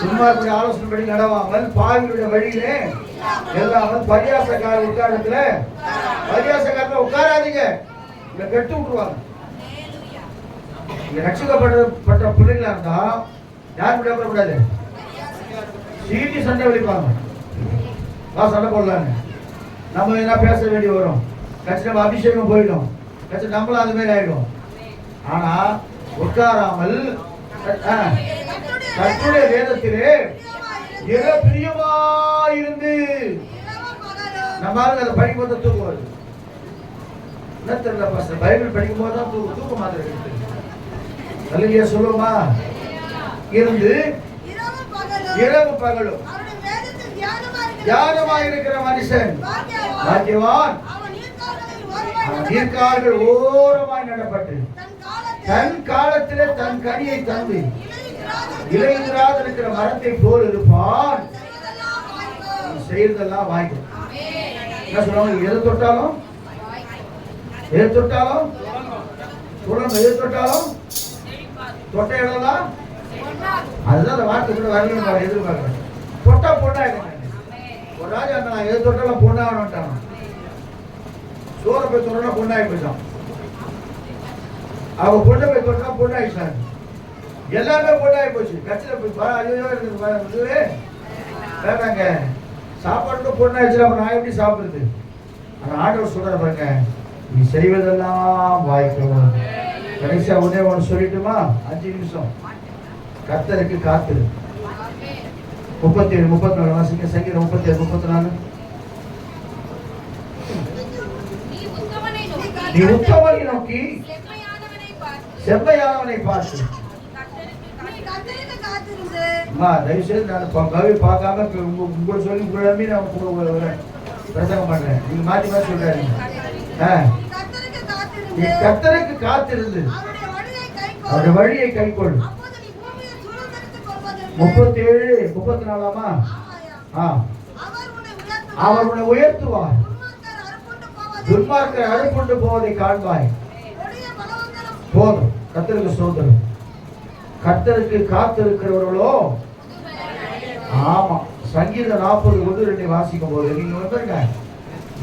துன்மார்க்கருடைய ஆலோசனைப்படி நடவாமல், பாவிகளுடைய வழியிலே எல்லாமல், பரியாசக்கார உட்காரத்துல உட்காராதீங்க, இல்ல கெட்டு விட்டுருவாங்க. ரட்சிக்கப்பட்ட பிள்ளைகளா இருந்தா யாரும் விடப்படக்கூடாது. சீட்டி சண்டை வெளிப்பாங்க. சண்டை போடலான்னு நம்ம என்ன பேச வேண்டி வரும். கட்சி நம்ம அபிஷேகம் போயிடும். கட்சி நம்மளும் அது மாதிரி ஆயிடும். ஆனா உட்காராமல் கர்த்தருடைய வேதத்திலே பிரியமாயிருந்து நம்ம அதை படிக்கும்போது தூக்கம் வருது. என்ன தெரியல பாஸ்டர், பைபிள் படிக்கும் போது தான் தூக்க மாதிரி இருக்கு. அல்லேலூயா சொல்லுமா? இருந்து இரவு பகலும் தியானமாய் இருக்கிற மனுஷன் பாக்கியவான். நீர்க்கால்கள் ஓரமாய் நடப்பட்டு தன் காலத்திலே தன் கனியை தந்து இலையுதிராத இருக்கிற மரத்தை போல் இருப்பான். செய்யறதெல்லாம் வாய்க்கும். என்ன சொல்லுவாங்க? எது தொட்டாலும் தொட்ட இடம்லாம் அதுதான் அந்த வார்த்தை கூட வரணும். எதிர்பார்க்கிறேன். தொட்டா பொண்ணாயிடும். ஒரு ராஜா நான் எது தொட்டாலும் பொண்ணாகணும்ட்டான். சோற போய் தொட்டா பொண்ணாகி போயிட்டான். அவங்க பொண்ணை போய் தொட்டா பொண்ணாயிட்டாங்க. எல்லாமே பொண்ணாகி போச்சு. கட்சியில போய் வேண்டாங்க, சாப்பாடு பொண்ணாயிடுச்சு. அப்ப நான் எப்படி சாப்பிடுறது? ஆனா ஆண்டவர் சொல்ற பாருங்க, நீ செய்வதெல்லாம் வாய்க்கும். கடைசியா ஒண்ணே ஒன்று சொல்லிட்டுமா? 5 நிமிஷம். கர்த்தருக்கு காத்திரு. 37 34 வாசிங்க. சங்கீதம் 37 34. நீ உத்தமனை நோக்கி செம்மையானவனை பார்த்து. தயவு செய்து நான் கவி பார்க்காம உங்களை சொல்லி உங்களை நான் பிரசங்கம் பண்றேன். நீங்க மாற்றி மாற்றி சொல்றாரு. நீ கர்த்தருக்கு காத்திருந்து அவருடைய வழியை கைக்கொள். 37 34. அவர் உன்னை உயர்த்துவார், துன்மார்க்கர் அறுப்புண்டு போவதை காண்பாய். போதும். கர்த்தருக்கு ஸ்தோத்திரம். கர்த்தருக்கு காத்திருக்கிறவர்களோ ஆமா. சங்கீதம் 40:1-2 வாசிக்கும் போது நீங்க வந்துருங்க.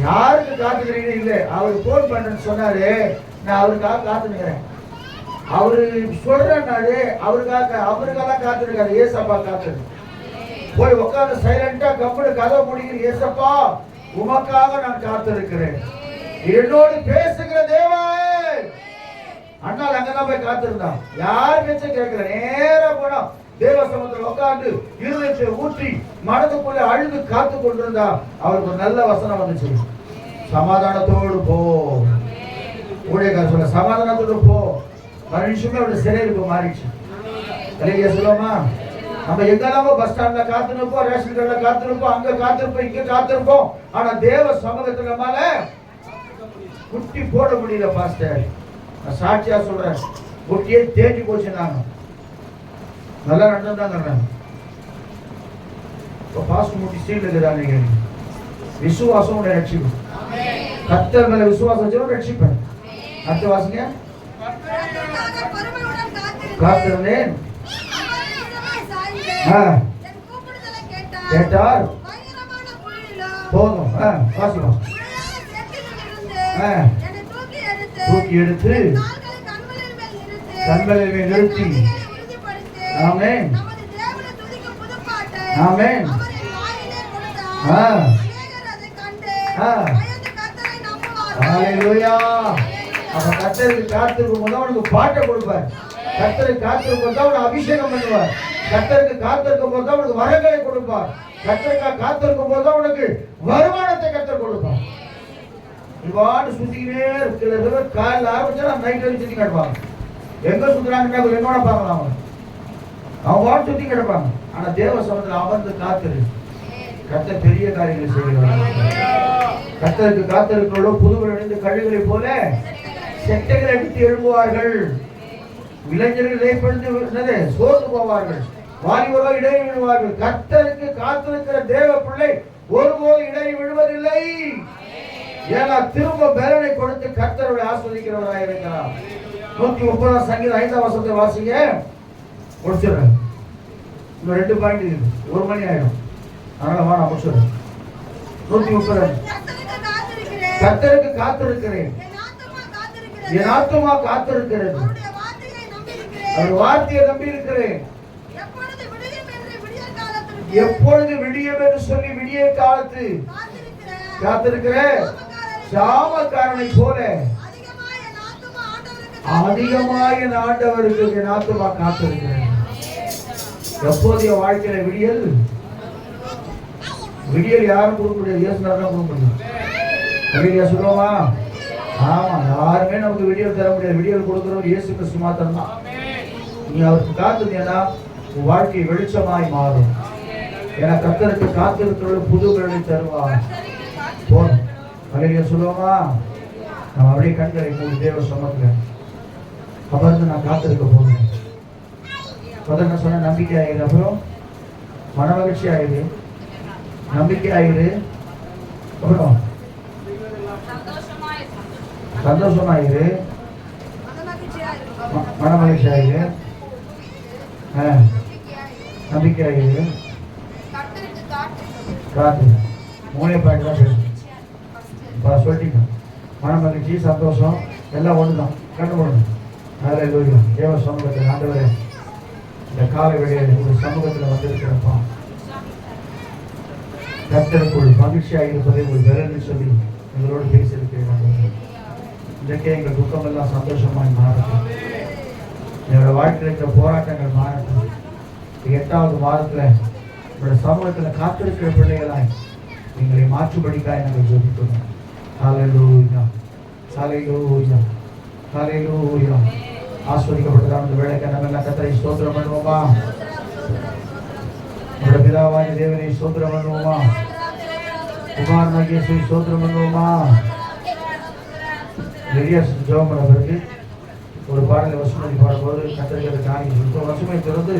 யாருக்கு காத்துக்கிறீங்க? இல்ல, அவருக்கு போன் பண்றேன்னு சொன்னாரு. நான் அவருக்காக காத்துக்கிறேன். அவரு சொல்றாரு. அவருக்கெல்லாம் காத்துருக்காரு. ஏசப்பா காத்து போய் உட்காந்து சைலண்டா கம்பெனி கதவை முடிக்கிற. ஏசப்பா உமக்காக நான் காத்திருக்கிறேன், என்னோடு பேசுகிற தேவா. அண்ணால் அங்கதான் போய் காத்திருந்தான். யார் பேச்ச கேட்கல. நேரா போனா தேவ சமூகத்தில் உட்கார்ந்து இருதயத்தை ஊற்றி மனதுக்குள்ள அழுது காத்து கொண்டிருந்தா அவருக்கு ஒரு நல்ல வசனம் வந்துச்சு. சமாதானத்தோடு போ. ஊழியக்காரர் சொல்ல சமாதானத்தோடு போ. மனுஷமே அவருடைய சிறையிருப்பு மாறிடுச்சு. அல்லேலூயா சொல்லுமா? நம்ம எங்கெல்லாமோ பஸ் ஸ்டாண்ட்ல காத்திருப்போம், ரேஷன் கடையில காத்திருப்போம், அங்க காத்திருப்போம், இங்க காத்திருப்போம். ஆனா தேவ சமூகத்துல நம்மால குட்டி போட முடியல பாஸ்டர். நான் சாட்சியா சொல்றேன். குட்டியே தேடி போச்சு. நாங்க நல்லா நடந்தாங்க. இப்போ பாஸ்ட் முட்டி ஸ்டீல் இருக்குதானே. விசுவாசம் உடைய ரட்சிப்பு. கர்த்தர் மேல விசுவாசம் வச்சு ரட்சிப்பேன். அடுத்த வாசிங்க. காத்திருந்தேன், கேட்டார். போதும். வாசிப்போம். தூக்கி எடுத்து கண்களில் மேல் நிறுத்தி. ஆமென், ஆமென். ஹல்லேலூயா. அப்ப கர்த்தருக்கு காத்திருக்கும் போது அவனுக்கு பாட்டை கொடுப்பார். கர்த்தருக்கு காத்திருக்கும் போது அவனுக்கு அபிஷேகம் பண்ணுவார். கர்த்தருக்கு காத்திருக்கும் போது அவனுக்கு வரங்களை கொடுப்பார். கர்த்தருக்கு காத்திருக்கும் போது அவனுக்கு வருமானத்தை கர்த்தர் கொடுப்பார். இவ்வாறு சுத்திக்கிட்டே இருக்கிற காலையில் ஆரம்பிச்சா நைட் வரைக்கும் சுத்தி கிடப்பாங்க. எங்க சுத்துறாங்கன்னா என்னோட பார்க்கலாம். அவங்க வாட்டு சுத்தி கிடப்பாங்க. ஆனா தேவ சமூகத்தில் அமர்ந்து காத்திரு. கர்த்தர் பெரிய காரியங்களை செய்கிறார். கர்த்தருக்கு காத்திருக்கிறவர்களோ புதுவர் அடைந்து கழுகுகளை போல செட்டைகள் அடித்து எழும்புவார்கள். இளைஞர்கள் இடைப்படுத்தி சோர்ந்து போவார்கள். வாலிபரோ இடையே விழுவார்கள். கர்த்தருக்கு காத்திருக்கிற தேவ பிள்ளை ஒருபோது இடையே விழுவதில்லை. ஏன்னா திரும்ப பலனை கொடுத்து கர்த்தரை ஆஸ்வதிக்கிறவராக இருக்கிறார். 130 சங்கீதம் 5ஆம் வசனத்தை வாசிங்க, முடிச்சிடுறேன். இன்னும் 2 பாயிண்ட் இருக்கு, 1 மணி ஆயிடும். அதனால வா நான் முடிச்சிடுறேன். 130 கர்த்தருக்கு காத்திருக்கிறேன், என் ஆத்துமா காத்திருக்கிறது, அவர் வார்த்தையை நம்பி இருக்கிறேன். எப்பொழுது விடியும் என்று சொல்லி விடிய காலத்து காத்திருக்கிறேன். சாமக்காரனை போல அதிகமாக என் ஆண்டவருக்கு என் ஆத்துமா காத்திருக்கிறேன். எப்போதைய வாழ்க்கையில விடியல் யாரும் கொடுக்க முடியாது, இயேசுநாதர் தான் கொடுக்க முடியும். விடிய சொல்லுவோமா? ஆமா, யாருமே நமக்கு விடியல் தர முடியாது. விடியல் கொடுக்கிறவர் இயேசு கிறிஸ்து மாத்திரம் தான். நீ அவருக்கு காத்துனீங்கன்னா உன் வாழ்க்கை வெளிச்சமாய் மாறும். ஏன்னா கர்த்தருக்கு காத்திருக்கிறவர்கள் புது பலனை தருவார். போதும், அல்லேலூயா சொல்லுவோமா? நம்ம அப்படியே கண்களை மூடி தேவ சமத்துல அமர்ந்து நான் காத்திருக்க போகிறேன். முதல்ல சொன்ன நம்பிக்கை ஆயிரு, அப்புறம் மன மகிழ்ச்சி ஆயிரு, நம்பிக்கை ஆயிரு, அப்புறம் சந்தோஷமாயிரு, மன மகிழ்ச்சி ஆயிரு, நம்பிக்கை ஆயிரு, காத்து. 3 பாயிண்ட் தான் பேசணும். சொல்லிட்டீங்க. மன மகிழ்ச்சி சந்தோஷம் எல்லாம் ஒண்ணுதான். கண்டுபிடணும். அல்லேலூயா. தேவ சமூகத்தில் ஆண்டவரே, இந்த காலை வேளையில உங்க சமூகத்தில் வந்திருக்கிறப்பா, கர்த்தருக்குள் மகிழ்ச்சியாக இருப்பதை ஒரு விரல் சொல்லி எங்களோடு பேசியிருக்கிறேன். இன்றைக்கே எங்கள் துக்கம் எல்லாம் சந்தோஷமாய் மாறட்டும். என்னோட வாழ்க்கையில் இருக்கிற போராட்டங்கள் மாறட்டும். 8வது வாரத்துல உங்களோட சமூகத்தில் காத்திருக்கிற பிள்ளைகளாய் எங்களை மாற்றுபடிக்காய் நாங்கள் ஜெபிக்கிறோம். ஹல்லேலூயா, ஹல்லேலூயா, ஹல்லேலூயா. ஆஸ்வதிக்கப்பட்டதான இந்த வேளைக்கு நம்ம எல்லாம் கர்த்தரை ஸ்தோத்திரம் பண்ணுவோமா? நம்முடைய பிதாவாகிய தேவனை ஸ்தோத்திரம் பண்ணுவோமா? குமாரனாகிய இயேசுவை ஸ்தோத்திரம் பண்ணுவோமா? எலியாஸ் ஜெபம் பண்ண பிறகு ஒரு பாடலை வசனம் பாடும்போது கர்த்தருக்கு காரியம் வசமை திறந்து